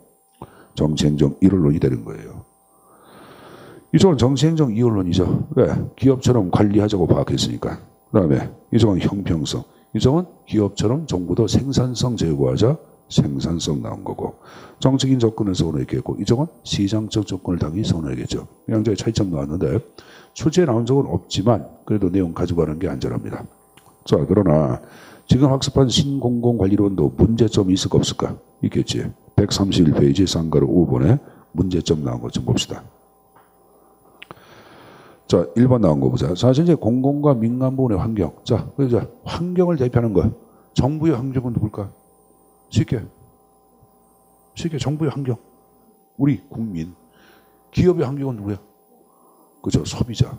정치행정 1원론이 되는 거예요. 이쪽은 정치행정 2원론이죠. 왜? 기업처럼 관리하자고 파악했으니까. 그 다음에 이쪽은 형평성. 이쪽은 기업처럼 정부도 생산성 제고하자. 생산성 나온 거고 정책인 접근을 선호했겠고 이쪽은 시장적 접근을 당연히 선호하겠죠. 양자의 차이점 나왔는데 출제에 나온 적은 없지만 그래도 내용 가지고 가는 게 안전합니다. 자, 그러나 지금 학습한 신공공관리론도 문제점이 있을까 없을까? 있겠지. 131페이지 쌍가루 5번에 문제점 나온 것 좀 봅시다. 자, 1번 나온 거 보자. 사실 이제 공공과 민간 부분의 환경. 자, 그래서 환경을 대표하는 거. 정부의 환경은 누굴까? 쉽게 정부의 환경, 우리 국민. 기업의 환경은 누구야? 그죠? 소비자.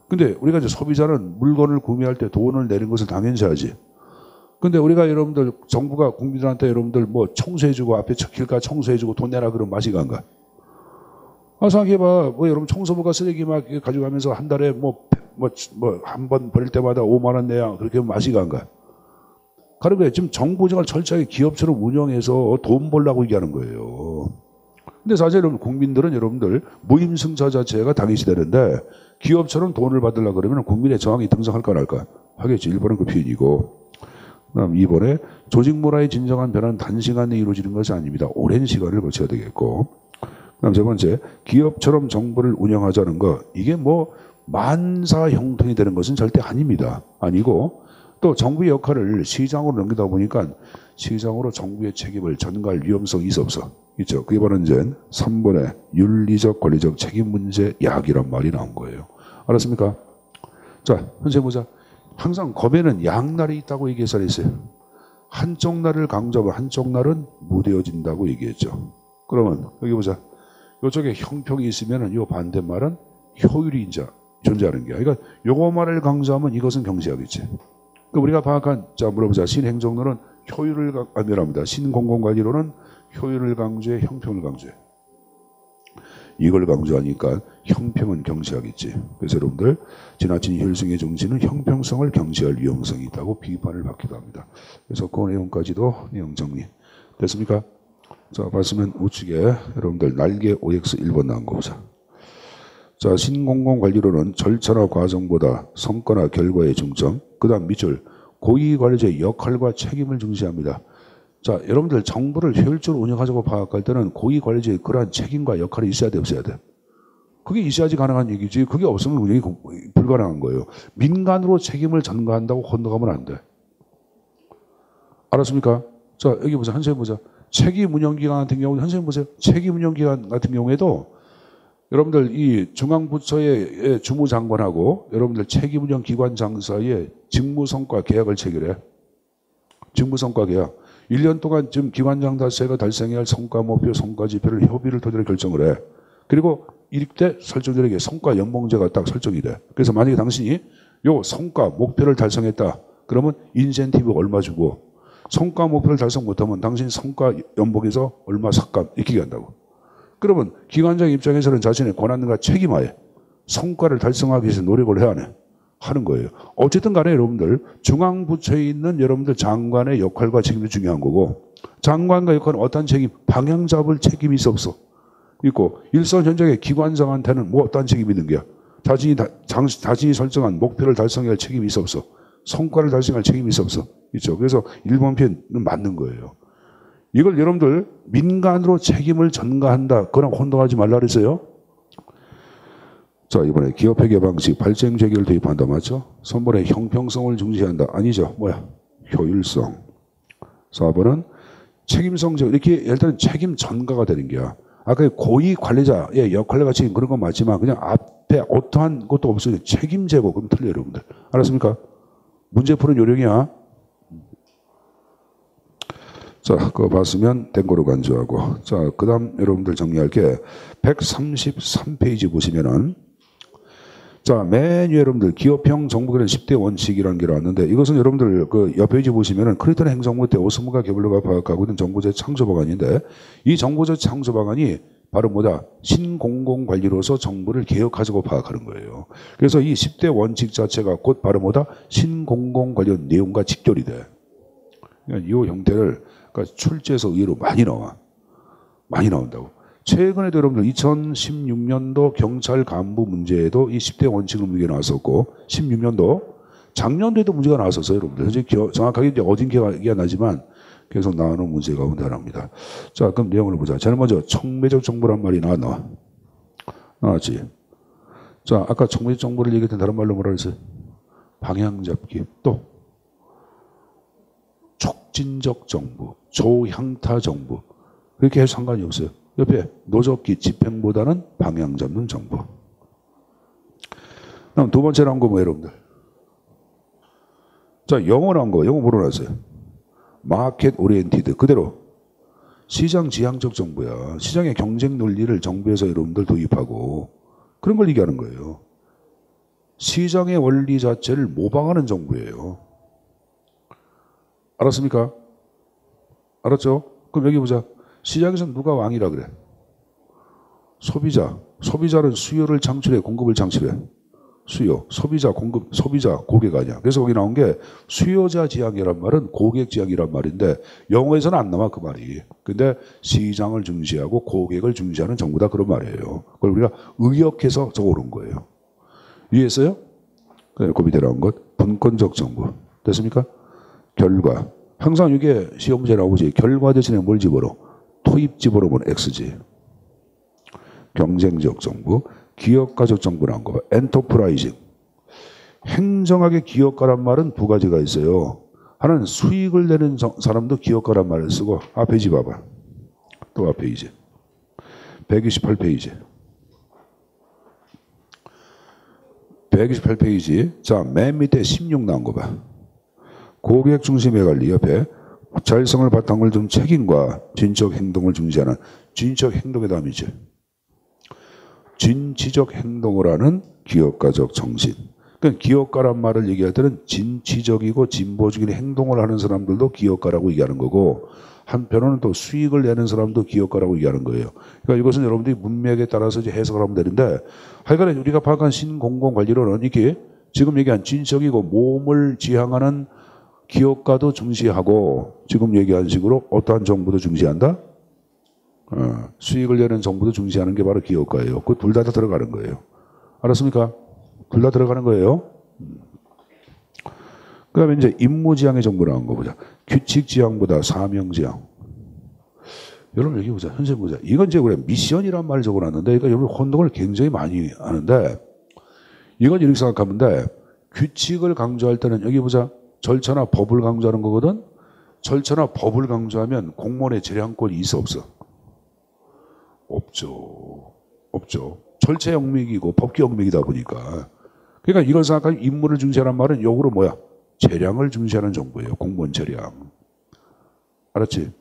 근데 우리가 이제 소비자는 물건을 구매할 때 돈을 내는 것을 당연시하지. 근데 우리가 여러분들 정부가 국민들한테 여러분들 뭐 청소해주고 앞에 길가 청소해주고 돈 내라 그러면 맛이 간가? 생각해봐. 뭐 여러분 청소부가 쓰레기 막 가져가면서 한 달에 한 번 버릴 때마다 5만 원 내야 그렇게 맛이 간가? 그런 거예요. 지금 정보정을 철저하게 기업처럼 운영해서 돈 벌라고 얘기하는 거예요. 근데 사실 여러분 국민들은 여러분들 무임승차 자체가 당연시 되는데 기업처럼 돈을 받으려고 그러면 국민의 저항이 등장할까 안 할까? 하겠지. 1번은 그 표현이고. 그다음 2번에 조직 문화의 진정한 변화는 단시간에 이루어지는 것이 아닙니다. 오랜 시간을 거쳐야 되겠고. 그다음 세 번째, 기업처럼 정부를 운영하자는 거 이게 뭐 만사 형통이 되는 것은 절대 아닙니다. 아니고 또 정부의 역할을 시장으로 넘기다 보니까 시장으로 정부의 책임을 전가할 위험성이 있어 없어? 있죠. 그게 바로 이제 3번의 윤리적 권리적 책임 문제 약이란 말이 나온 거예요. 알았습니까? 자, 현재 보자. 항상 검에는 양날이 있다고 얘기해서 했어요. 한쪽 날을 강조하면 한쪽 날은 무뎌진다고 얘기했죠. 그러면 여기 보자. 이쪽에 형평이 있으면 이 반대말은 효율이 이제 존재하는 게. 그러니까 요거 말을 강조하면 이것은 경시하겠지. 그러니까 우리가 파악한, 자, 물어보자. 신행정론은 효율을 강조합니다. 신공공관리론은 효율을 강조해, 형평을 강조해. 이걸 강조하니까 형평은 경시하겠지. 그래서 여러분들 지나친 혈승의 정신은 형평성을 경시할 위험성이 있다고 비판을 받기도 합니다. 그래서 그 내용까지도 내용 정리 됐습니까? 자, 봤으면 우측에 여러분들 날개 OX 1번 나온 거 보자. 자, 신공공관리론은 절차나 과정보다 성과나 결과에 중점. 그 다음 밑줄 고위관리자의 역할과 책임을 중시합니다. 자, 여러분들 정부를 효율적으로 운영하자고 파악할 때는 고위관리자의 그러한 책임과 역할이 있어야 돼, 없어야 돼? 그게 있어야지 가능한 얘기지. 그게 없으면 운영이 불가능한 거예요. 민간으로 책임을 전가한다고 혼동하면 안 돼. 알았습니까? 자, 여기 보자. 한번 보자. 책임운영기관 같은 경우, 선생님 보세요. 책임운영기관 같은 경우에도 여러분들 이 중앙부처의 주무장관하고 여러분들 책임운영기관장 사이에 직무성과 계약을 체결해. 직무성과 계약. 1년 동안 지금 기관장 자체가 달성해야 할 성과 목표, 성과 지표를 협의를 토대로 결정을 해. 그리고 이때 설정자에게 성과 연봉제가 딱 설정이 돼. 그래서 만약에 당신이 요 성과 목표를 달성했다. 그러면 인센티브 얼마 주고 성과 목표를 달성 못하면 당신 성과 연봉에서 얼마 삭감 이렇게 얘기한다고. 그러면 기관장 입장에서는 자신의 권한과 책임하에 성과를 달성하기 위해서 노력을 해야 하네. 하는 거예요. 어쨌든 간에 여러분들 중앙부처에 있는 여러분들 장관의 역할과 책임이 중요한 거고 장관과 역할은 어떤 책임? 방향 잡을 책임이 있어 없어? 있고 일선 현장의 기관장한테는 뭐 어떤 책임이 있는 거야? 자신이 설정한 목표를 달성해야 할 책임이 있어 없어? 성과를 달성할 책임이 있어 없어? 있죠. 그래서 1번 표현은 맞는 거예요. 이걸 여러분들 민간으로 책임을 전가한다. 그랑 혼동하지 말라 그랬어요. 자, 이번에 기업회계 방식 발생 재결 도입한다. 맞죠? 3번에 형평성을 중시한다. 아니죠. 뭐야? 효율성. 4번은 책임성 제고. 이렇게 일단 책임 전가가 되는 거야. 아까 고위 관리자의 역할과 책임 그런 건 맞지만 그냥 앞에 어떠한 것도 없어요. 책임 제고. 그럼 틀려요, 여러분들. 알았습니까? 문제 푸는 요령이야. 자, 그거 봤으면 된 거로 간주하고. 자, 그 다음 여러분들 정리할 게 133페이지 보시면은 자, 맨 위에 여러분들 기업형 정부관리 10대 원칙이라는 게 나왔는데 이것은 여러분들 그 옆 페이지 보시면은 크리턴 행정부 때 오스문과 개블러가 파악하고 있는 정보제 창조 방안인데 이 정보제 창조 방안이 바로 뭐다? 신공공관리로서 정부를 개혁하자고 파악하는 거예요. 그래서 이 10대 원칙 자체가 곧 바로 뭐다? 신공공관리 내용과 직결이 돼. 그러니까 이 형태를 그러니까 출제에서 의외로 많이 나와. 많이 나온다고. 최근에도 여러분들 2016년도 경찰 간부 문제에도 이 10대 원칙을 문제가 나왔었고 16년도 작년도에도 문제가 나왔었어요. 여러분들. 현재 정확하게 이제 어딘 기가 나지만 계속 나오는 문제 가운데 하나입니다. 자, 그럼 내용을 보자. 제일 먼저 청매적 정보란 말이 나왔지. 자, 아까 청매적 정보를 얘기했던 다른 말로 뭐라 그랬어요? 방향 잡기. 또 촉진적 정부, 조향타 정부. 그렇게 해서 상관이 없어요. 옆에 노적기 집행보다는 방향 잡는 정부. 그럼 두 번째 나온 거 뭐예요, 여러분들? 자, 영어 나온 거, 영어 뭐로 나왔어요? 마켓 오리엔티드. 그대로 시장 지향적 정부야. 시장의 경쟁 논리를 정부에서 여러분들 도입하고 그런 걸 얘기하는 거예요. 시장의 원리 자체를 모방하는 정부예요. 알았습니까? 알았죠? 그럼 여기 보자. 시장에서는 누가 왕이라 그래? 소비자. 소비자는 수요를 창출해, 공급을 창출해. 수요, 소비자, 공급, 소비자, 고객 아니야. 그래서 거기 나온 게 수요자 지향이란 말은 고객 지향이란 말인데 영어에서는 안 나와 그 말이. 근데 시장을 중시하고 고객을 중시하는 정부 다 그런 말이에요. 그걸 우리가 의역해서 적어놓은 거예요. 이해했어요? 그 밑에 나온 것 분권적 정부. 됐습니까? 결과. 항상 이게 시험 문제 나오지. 결과 대신에 뭘 집어넣어? 토입 집어넣으면 X지. 경쟁적 정부. 기업가적 정부 나온 거 봐. 엔터프라이징. 행정학의 기업가란 말은 두 가지가 있어요. 하나는 수익을 내는 사람도 기업가란 말을 쓰고 앞에 지 봐봐. 또 앞에 이제 128페이지 128페이지 자, 맨 밑에 16 나온 거 봐. 고객 중심의 관리 옆에 자율성을 바탕으로 둔 책임과 진적 행동을 중시하는 진적 행동의 다음이지. 진취적 행동을 하는 기업가적 정신. 그러니까 기업가란 말을 얘기할 때는 진취적이고 진보적인 행동을 하는 사람들도 기업가라고 얘기하는 거고 한편으로는 또 수익을 내는 사람도 기업가라고 얘기하는 거예요. 그러니까 이것은 여러분들이 문맥에 따라서 이제 해석을 하면 되는데 하여간에 우리가 파악한 신공공관리론은 이게 지금 얘기한 진취적이고 몸을 지향하는 기업가도 중시하고 지금 얘기한 식으로 어떠한 정부도 중시한다? 수익을 내는 정부도 중시하는 게 바로 기업가예요. 그 둘 다 들어가는 거예요. 알았습니까? 둘 다 들어가는 거예요. 그 다음에 이제 임무지향의 정부 나온 거 보자. 규칙지향보다 사명지향. 여러분 여기 보자. 현재 보자. 이건 이제 우리가 미션이란 말을 적어놨는데 이거 여러분 혼동을 굉장히 많이 하는데 이건 이렇게 생각하면 돼. 규칙을 강조할 때는 여기 보자. 절차나 법을 강조하는 거거든. 절차나 법을 강조하면 공무원의 재량권이 있어 없어? 없죠. 절차 영역이고 법규 영역이다 보니까. 그러니까 이걸 생각하면 임무를 중시하는 말은 역으로 뭐야? 재량을 중시하는 정부예요. 공무원 재량. 알았지?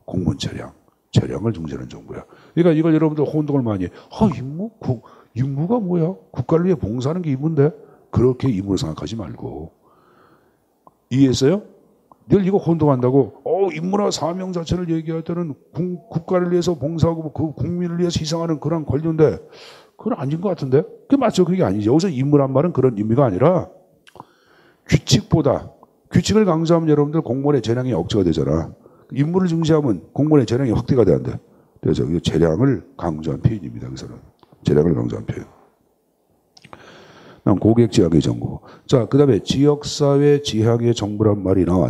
공무원 재량. 재량을 중시하는 정부야. 그러니까 이걸 여러분들 혼동을 많이 해. 임무가 뭐야? 국가를 위해 봉사하는 게 임무인데? 그렇게 임무를 생각하지 말고. 이해했어요? 늘 이거 혼동한다고 임무나 사명 자체를 얘기할 때는 국가를 위해서 봉사하고 그 국민을 위해서 희생하는 그런 권리인데 그건 아닌 것 같은데? 그게 맞죠? 그게 아니죠. 여기서 임무란 말은 그런 의미가 아니라 규칙을 강조하면 여러분들 공무원의 재량이 억제가 되잖아. 임무를 중시하면 공무원의 재량이 확대가 돼야. 그래서 재량을 강조한 표현입니다. 그래서는 재량을 강조한 표현. 고객 지향의 정부. 자, 그 다음에 지역사회 지향의 정부란 말이 나와.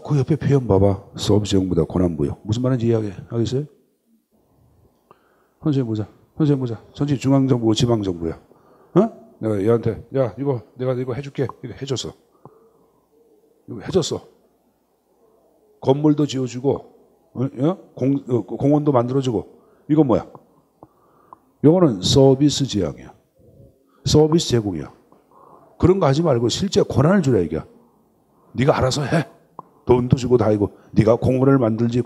그 옆에 표현 봐봐. 서비스 정부다 권한부여. 무슨 말인지 이해하겠어요? 선생님 보자. 전체 중앙정부고 지방정부야. 내가 얘한테 야 내가 이거 해줄게. 이거 해줬어. 건물도 지어주고 공원도 만들어주고. 이건 뭐야? 이거는 서비스 지향이야. 서비스 제공이야. 그런 거 하지 말고 실제 권한을 주라 이게. 네가 알아서 해. 돈도 주고 다 이거. 네가 공원을 만들지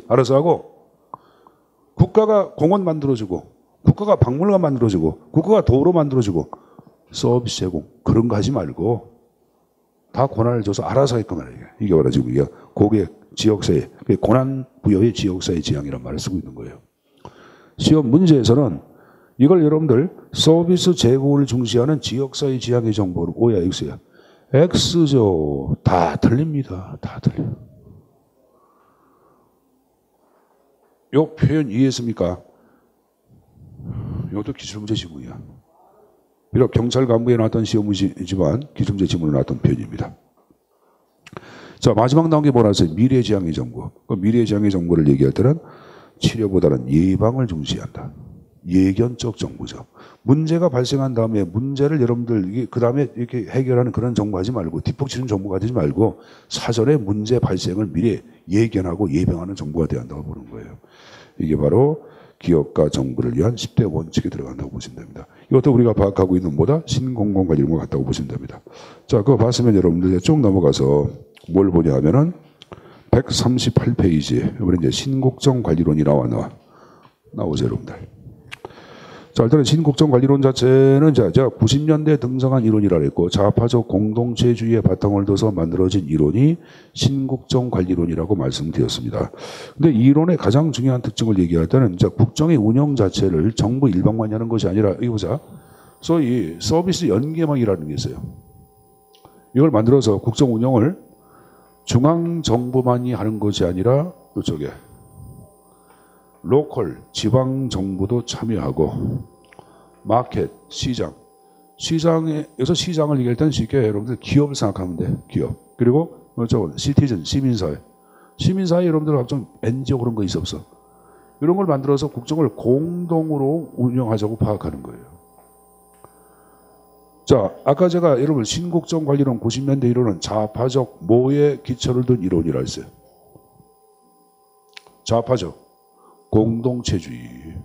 알아서 하고. 국가가 공원 만들어주고 국가가 박물관 만들어주고 국가가 도로 만들어주고 서비스 제공 그런 거 하지 말고 다 권한을 줘서 알아서 할 거면 이게 바로 지금 이게 고객 지역사회 권한 부여의 지역사회 지향이란 말을 쓰고 있는 거예요. 시험 문제에서는 이걸 여러분들 서비스 제공을 중시하는 지역사회 지향의 정보로 O야 X야? X죠. 다 틀립니다. 다 틀려. 이 표현 이해했습니까? 이것도 기출문제 지문이야. 비록 경찰 간부에 나왔던 시험 문제지만 기출문제 지문에 나왔던 표현입니다. 자, 마지막 나온 게 뭐라 했어요? 미래지향의 정보. 그 미래지향의 정보를 얘기할 때는 치료보다는 예방을 중시한다. 예견적 정보죠. 문제가 발생한 다음에 문제를 여러분들 그 다음에 이렇게 해결하는 그런 정보 하지 말고 뒷북 치는 정보가 되지 말고 사전에 문제 발생을 미리 예견하고 예방하는 정보가 되어야 한다고 보는 거예요. 이게 바로 기업과 정부를 위한 10대 원칙에 들어간다고 보시면 됩니다. 이것도 우리가 파악하고 있는 뭐다? 신공공관리 이런 것 같다고 보시면 됩니다. 자, 그거 봤으면 여러분들 쭉 넘어가서 뭘 보냐 하면은 138페이지 이번에 이제 신국정 관리론이 나오죠 여러분들. 자, 일단은 신국정관리론 자체는 제가 90년대 등장한 이론이라 그랬고 좌파적 공동체주의의 바탕을 둬서 만들어진 이론이 신국정관리론이라고 말씀드렸습니다. 근데 이 이론의 가장 중요한 특징을 얘기할 때는 이제 국정의 운영 자체를 정부 일방만이 하는 것이 아니라 이거 보자. 소위 서비스 연계망이라는 게 있어요. 이걸 만들어서 국정 운영을 중앙정부만이 하는 것이 아니라 이쪽에 로컬, 지방정부도 참여하고 마켓, 시장에서 시장을 얘기할 때는 쉽게 여러분들 기업을 생각하면 돼. 기업. 그리고 이쪽은 시티즌, 시민사회. 시민사회 여러분들 좀 NGO 그런 거 있어 없어? 이런 걸 만들어서 국정을 공동으로 운영하자고 파악하는 거예요. 자, 아까 제가 여러분 신국정관리론 90년대 이론은 좌파적 모의 기초를 둔 이론이라 했어요. 좌파적 공동체주의.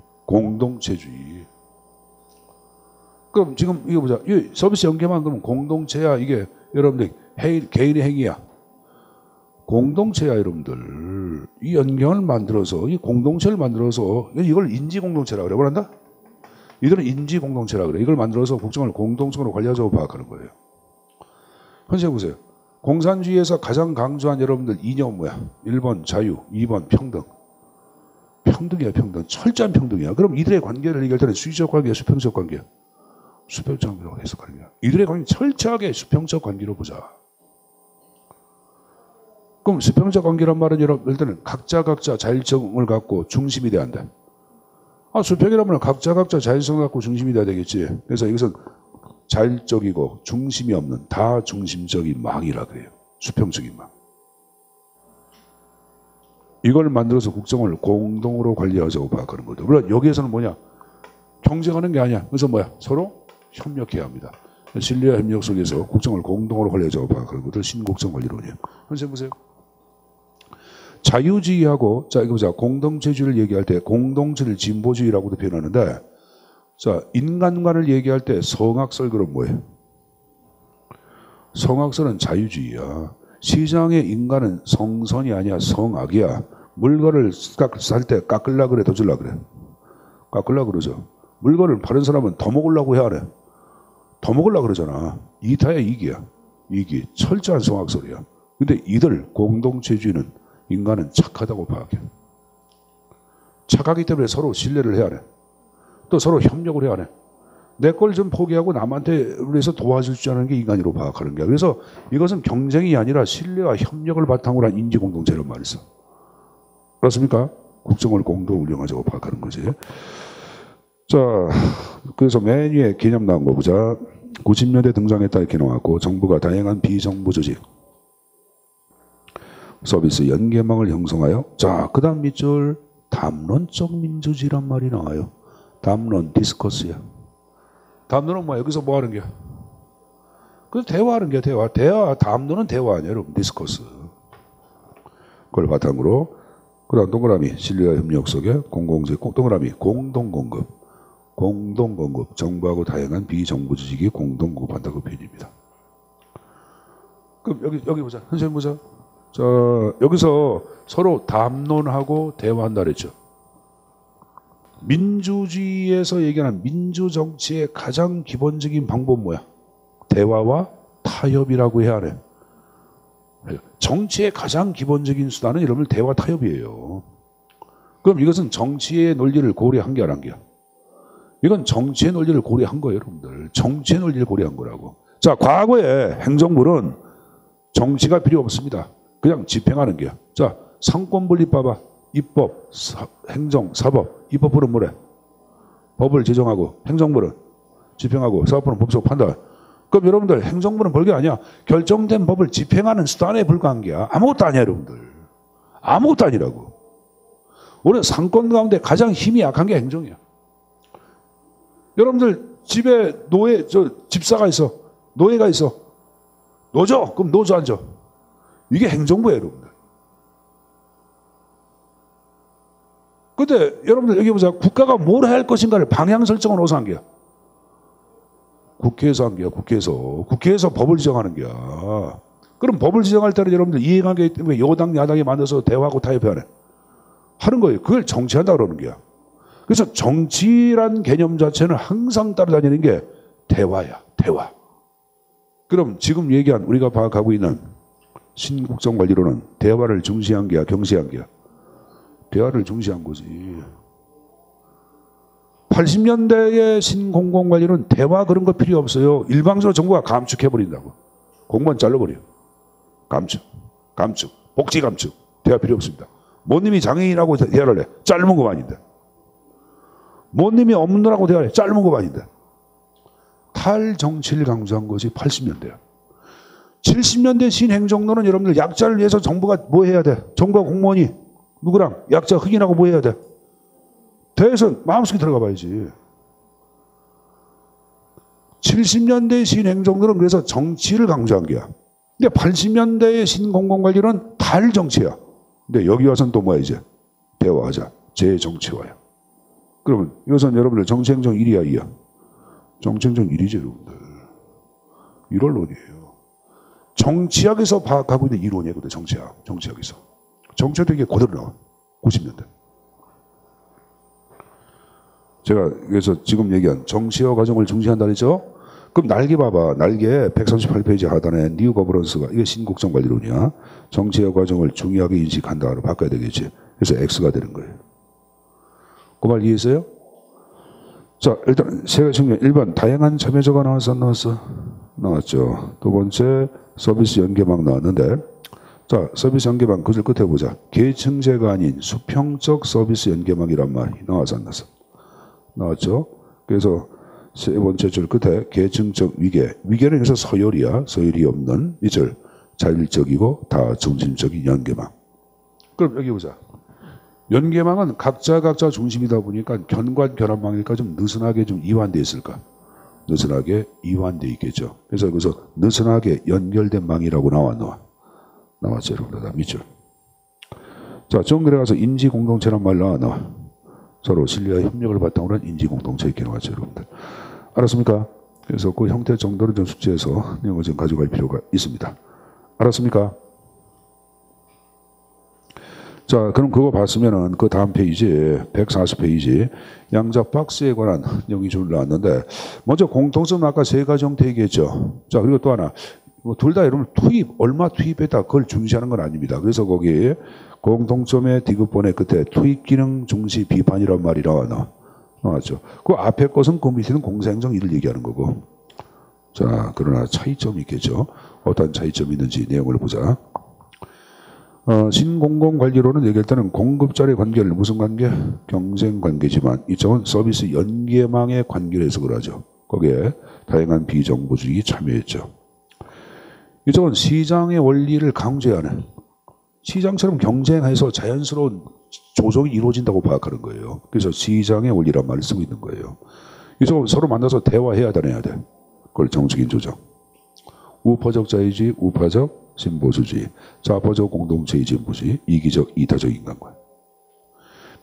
그럼 지금 이거 보자. 이 서비스 연계만 그러면 공동체야. 이게 여러분들 개인의 행위야. 공동체야 여러분들. 이 연경을 만들어서 이 공동체를 만들어서 이걸 인지공동체라고 그래. 뭐란다? 이들은 인지공동체라고 그래. 이걸 만들어서 국정을 공동체로 관리하자고 파악하는 거예요. 현재 보세요. 공산주의에서 가장 강조한 여러분들 이념은 뭐야? 1번 자유, 2번 평등. 평등이야, 평등. 철저한 평등이야. 그럼 이들의 관계를 얘기할 때는 수의적 관계야, 수평적 관계야? 수평적 관계라고 해석하는 거야. 이들의 관계 철저하게 수평적 관계로 보자. 그럼 수평적 관계란 말은 예를 때는 각자 자율성을 갖고 중심이 돼야 한다. 수평이라면 각자 자율성을 갖고 중심이 돼야 되겠지. 그래서 이것은 자율적이고 중심이 없는 다중심적인 망이라 그래요. 수평적인 망. 이걸 만들어서 국정을 공동으로 관리하자고 파악하는 거죠. 물론 여기에서는 뭐냐? 경쟁하는 게 아니야. 그래서 뭐야? 서로 협력해야 합니다. 신뢰와 협력 속에서 국정을 공동으로 관리하자고 파악하는 것들 신국정관리론이에요. 선생님 보세요. 자유주의하고 자 이거 보자. 공동체주의를 얘기할 때 공동체를 진보주의라고도 표현하는데 자 인간관을 얘기할 때 성악설은 뭐예요? 성악설은 자유주의야. 시장의 인간은 성선이 아니야. 성악이야. 물건을 살 때 깎으려고 그래? 더 주려고 그래? 깎으려고 그러죠. 물건을 파는 사람은 더 먹으려고 해야 해. 더 먹으려고 그러잖아. 이타야 이기야. 이기. 철저한 성악설이야. 근데 이들 공동체주의는 인간은 착하다고 파악해. 착하기 때문에 서로 신뢰를 해야 해. 또 서로 협력을 해야 해. 내 걸 좀 포기하고 남한테 위해서 도와줄 줄 아는 게 인간으로 파악하는 거야. 그래서 이것은 경쟁이 아니라 신뢰와 협력을 바탕으로 한 인지공동체란 말이 있어. 그렇습니까? 국정을 공동 운영하자고 파악하는 거지. 자, 그래서 맨 위에 개념 나온 거 보자. 90년대 등장했다 이렇게 나왔고 정부가 다양한 비정부 조직 서비스 연계망을 형성하여 자, 그 다음 밑줄 담론적 민주주의란 말이 나와요. 담론, 디스커스야. 담론은 뭐야? 여기서 뭐 하는 거야? 그래서 대화하는 거야, 대화. 담론은 대화 아니야, 여러분. 디스커스. 그걸 바탕으로. 그 다음 동그라미, 신뢰와 협력 속에 공공재, 동그라미, 공동공급. 공동공급. 정부하고 다양한 비정부 조직이 공동공급한다고 표현입니다. 그럼 여기 보자. 선생님 보자. 자, 여기서 서로 담론하고 대화한다 그랬죠. 민주주의에서 얘기하는 민주정치의 가장 기본적인 방법은 뭐야? 대화와 타협이라고 해야 하네. 정치의 가장 기본적인 수단은 여러분 대화 타협이에요. 그럼 이것은 정치의 논리를 고려한 게 아닌 게야. 이건 정치의 논리를 고려한 거예요, 여러분들. 정치의 논리를 고려한 거라고. 자, 과거에 행정부는 정치가 필요 없습니다. 그냥 집행하는 게야. 자, 상권분립 봐봐. 입법, 행정, 사법. 입법부는 뭐래? 법을 제정하고 행정부는 집행하고 사법부는 법적 판단. 그럼 여러분들 행정부는 별게 아니야. 결정된 법을 집행하는 수단에 불과한 게야. 아무것도 아니야, 여러분들. 아무것도 아니라고. 우리는 상권 가운데 가장 힘이 약한 게 행정이야. 여러분들 집에 집사가 있어. 노예가 있어. 노조. 그럼 노조 앉아. 이게 행정부예요, 여러분들. 근데 여러분들 여기 보자. 국가가 뭘 해야 할 것인가를 방향 설정을 어디서 한 게야? 국회에서 한 게야. 국회에서 법을 지정하는 게야. 그럼 법을 지정할 때는 여러분들 이해관계 때문에 여당 야당이 만나서 대화하고 타협해야 해. 하는 거예요. 그걸 정치한다 그러는 게야. 그래서 정치란 개념 자체는 항상 따라다니는 게 대화야, 대화. 그럼 지금 얘기한 우리가 파악하고 있는 신국정 관리로는 대화를 중시한 게야, 경시한 게야? 대화를 중시한 거지. 80년대의 신공공관리는 대화 그런 거 필요 없어요. 일방적으로 정부가 감축해버린다고. 공무원 잘라버려. 감축. 복지 감축. 대화 필요 없습니다. 모님이 장애인하고 대화를 해. 짧은 거 아닌데. 모님이 없느라고 대화를 해. 짧은 거 아닌데. 탈정치를 강조한 것이 80년대야. 70년대 신행정론은 여러분들 약자를 위해서 정부가 뭐 해야 돼? 정부가 공무원이 누구랑 약자 흑인하고 뭐 해야 돼? 대해서 마음속에 들어가 봐야지. 70년대 신행정론은 그래서 정치를 강조한 게야. 근데 80년대의 신공공관리는 탈정치야. 근데 여기 와서는 또 뭐야 이제? 대화하자. 재정치화야. 그러면 이것은 여러분들 정치행정 1이야 2야? 정치행정 1이죠 여러분들. 이론이에요. 정치학에서 파악하고 있는 이론이거든. 정치학에서. 정치학도 이게 그대로 나와. 90년대. 제가 그래서 지금 얘기한 정치화 과정을 중시한다 그랬죠? 그럼 날개 봐봐. 날개 138페이지 하단에 뉴 거버넌스가 이게 신국정 관리론이야. 정치화 과정을 중요하게 인식한다로 바꿔야 되겠지. 그래서 X가 되는 거예요. 그 말 이해했어요? 자, 일단 세 가지 중에 1번 다양한 참여자가 나왔어 안 나왔어? 나왔죠. 두 번째 서비스 연계망 나왔는데 자, 서비스 연계망 그 줄 끝에 보자. 계층제가 아닌 수평적 서비스 연계망이란 말이 나와서 안 나왔어? 나왔죠. 그래서 세 번째 줄 끝에 계층적 위계. 위계는 여기서 서열이야. 서열이 없는 이 줄. 자율적이고 다중심적인 연계망. 그럼 여기 보자. 연계망은 각자 중심이다 보니까 견관결합망이니까 좀 느슨하게 좀 이완돼 있을까? 느슨하게 이완돼 있겠죠. 그래서 여기서 느슨하게 연결된 망이라고 나왔죠. 여러분들 다 밑줄. 자, 정글에 가서 인지공동체란 말 나와. 서로 신뢰와 협력을 바탕으로 한 인지공동체 이렇게 나왔죠. 여러분들. 알았습니까? 그래서 그 형태 정도를 좀 숙지해서 내용을 좀 가져갈 필요가 있습니다. 알았습니까? 자, 그럼 그거 봤으면은 그 다음 페이지 140페이지 양자 박스에 관한 내용이 좀 나왔는데 먼저 공통점 아까 세 가지 형태 얘기했죠. 자, 그리고 또 하나 둘 다 여러분 얼마 투입했다 그걸 중시하는 건 아닙니다. 그래서 거기에 공통점의 디귿번의 끝에 투입 기능 중시 비판이란 말이 나왔죠. 그 앞에 것은 그 밑에는 공사행정 일을 얘기하는 거고. 자, 그러나 차이점이 있겠죠. 어떤 차이점이 있는지 내용을 보자. 신공공관리로는 얘기할 때는 공급자의 관계를 무슨 관계? 경쟁 관계지만 이쪽은 서비스 연계망의 관계를 해석을 하죠. 거기에 다양한 비정부주의 참여했죠. 이쪽은 시장의 원리를 강조하는 시장처럼 경쟁해서 자연스러운 조정이 이루어진다고 파악하는 거예요. 그래서 시장의 원리란 말을 쓰고 있는 거예요. 이쪽은 서로 만나서 대화해야 되냐 돼. 그걸 정책인 조정. 우파적 자유주의, 우파적 신보수주의, 좌파적 공동체의 진보주의, 이기적 이타적 인간관.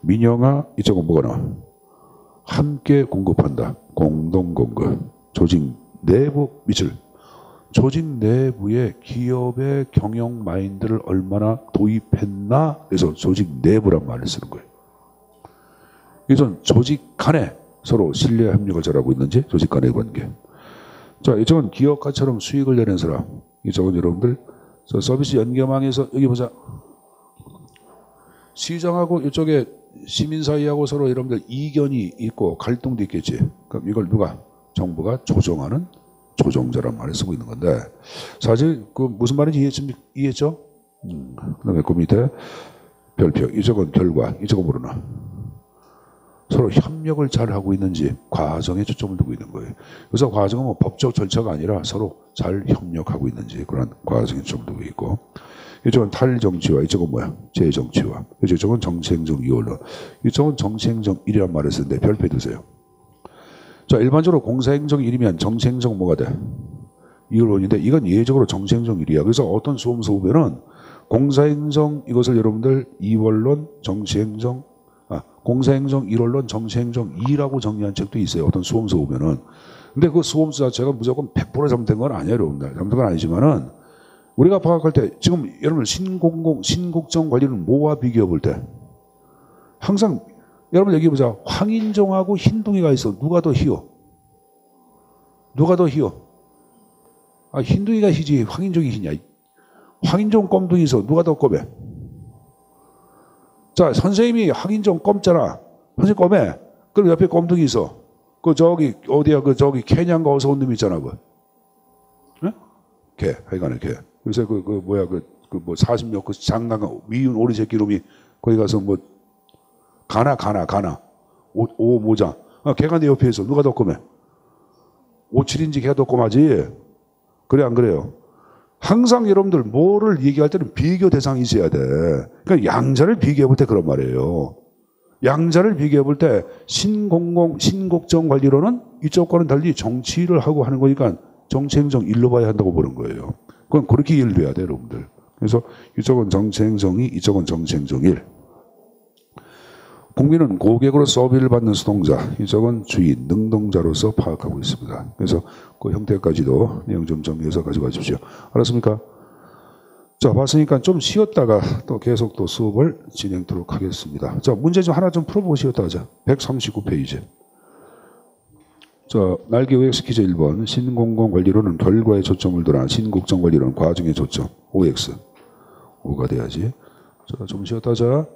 민영아 이쪽은 뭐가 나와? 함께 공급한다. 공동공급. 조직 내부 밑줄. 조직 내부에 기업의 경영 마인드를 얼마나 도입했나 그래서 조직 내부란 말을 쓰는 거예요. 이전 조직 간에 서로 신뢰 협력을 잘하고 있는지 조직 간의 관계. 자, 이쪽은 기업가처럼 수익을 내는 사람. 이쪽은 여러분들 서비스 연계망에서 여기 보자. 시장하고 이쪽에 시민 사이하고 서로 여러분들 이견이 있고 갈등도 있겠지. 그럼 이걸 누가? 정부가 조정하는 조정자란 말을 쓰고 있는 건데 사실 그 무슨 말인지 이해했죠? 그다음에 그 밑에 별표. 이쪽은 결과. 이쪽은 모르나. 서로 협력을 잘 하고 있는지 과정에 초점을 두고 있는 거예요. 그래서 과정은 뭐 법적 절차가 아니라 서로 잘 협력하고 있는지 그런 과정에 초점을 두고 있고 이쪽은 탈정치화, 이쪽은 뭐야? 재정치화. 이쪽은 정치행정 2원론. 이쪽은 정치행정 1이란 말을 쓰는데 별표 두세요. 자, 일반적으로 공사행정 1이면 정치행정 뭐가 돼? 2원론인데 이건 예외적으로 정치행정 1이야. 그래서 어떤 수험서 보면은 공사행정 이것을 여러분들 2원론, 정치행정 공사행정 1원론, 정치행정 2라고 정리한 책도 있어요. 어떤 수험서 보면은. 근데 그 수험서 자체가 무조건 100% 잘못된 건 아니에요, 여러분들. 잘못된 건 아니지만은 우리가 파악할 때 지금 여러분 신국정 관리는 뭐와 비교해 볼 때 항상 여러분 얘기해보자. 황인종하고 흰둥이가 있어. 누가 더 희어? 누가 더 희어? 아, 흰둥이가 희지 황인종이 희냐. 황인종 껌둥이 있어. 누가 더 껌해? 자, 선생님이 황인종 껌잖아. 선생님 껌해. 그럼 옆에 껌둥이 있어. 그 저기 어디야? 그 저기 케냐인가 어디서 온 놈 있잖아. 그. 네? 걔. 하여간에 걔. 요새 그 뭐야 그 뭐 40몇 그 장강 미운 오리 새끼 놈이 거기 가서 뭐 가나 오 모자. 아, 걔가 내 옆에 있어. 누가 더 껌해? 57인지 걔가 더 껌하지. 그래 안 그래요? 항상 여러분들 뭐를 얘기할 때는 비교 대상이 있어야 돼. 그러니까 양자를 비교해 볼 때 그런 말이에요. 양자를 비교해 볼 때 신곡정 관리로는 이쪽과는 달리 정치를 하고 하는 거니까 정치행정 일로 봐야 한다고 보는 거예요. 그건 그렇게 이해를 해야 돼, 여러분들. 그래서 이쪽은 정치행정이, 이쪽은 정치행정일. 국민은 고객으로 서비스를 받는 수동자, 이쪽은 주인, 능동자로서 파악하고 있습니다. 그래서 그 형태까지도 내용 좀 정리해서 가져가십시오. 알았습니까? 자, 봤으니까 좀 쉬었다가 또 계속 또 수업을 진행토록 하겠습니다. 자, 문제 좀 하나 좀 풀어보고 쉬었다 하자. 139페이지. 자, 날개 OX 퀴즈 1번. 신공공관리로는 결과에 초점을 두나 신국정관리로는 과정에 초점. OX. O가 돼야지. 자, 좀 쉬었다 하자.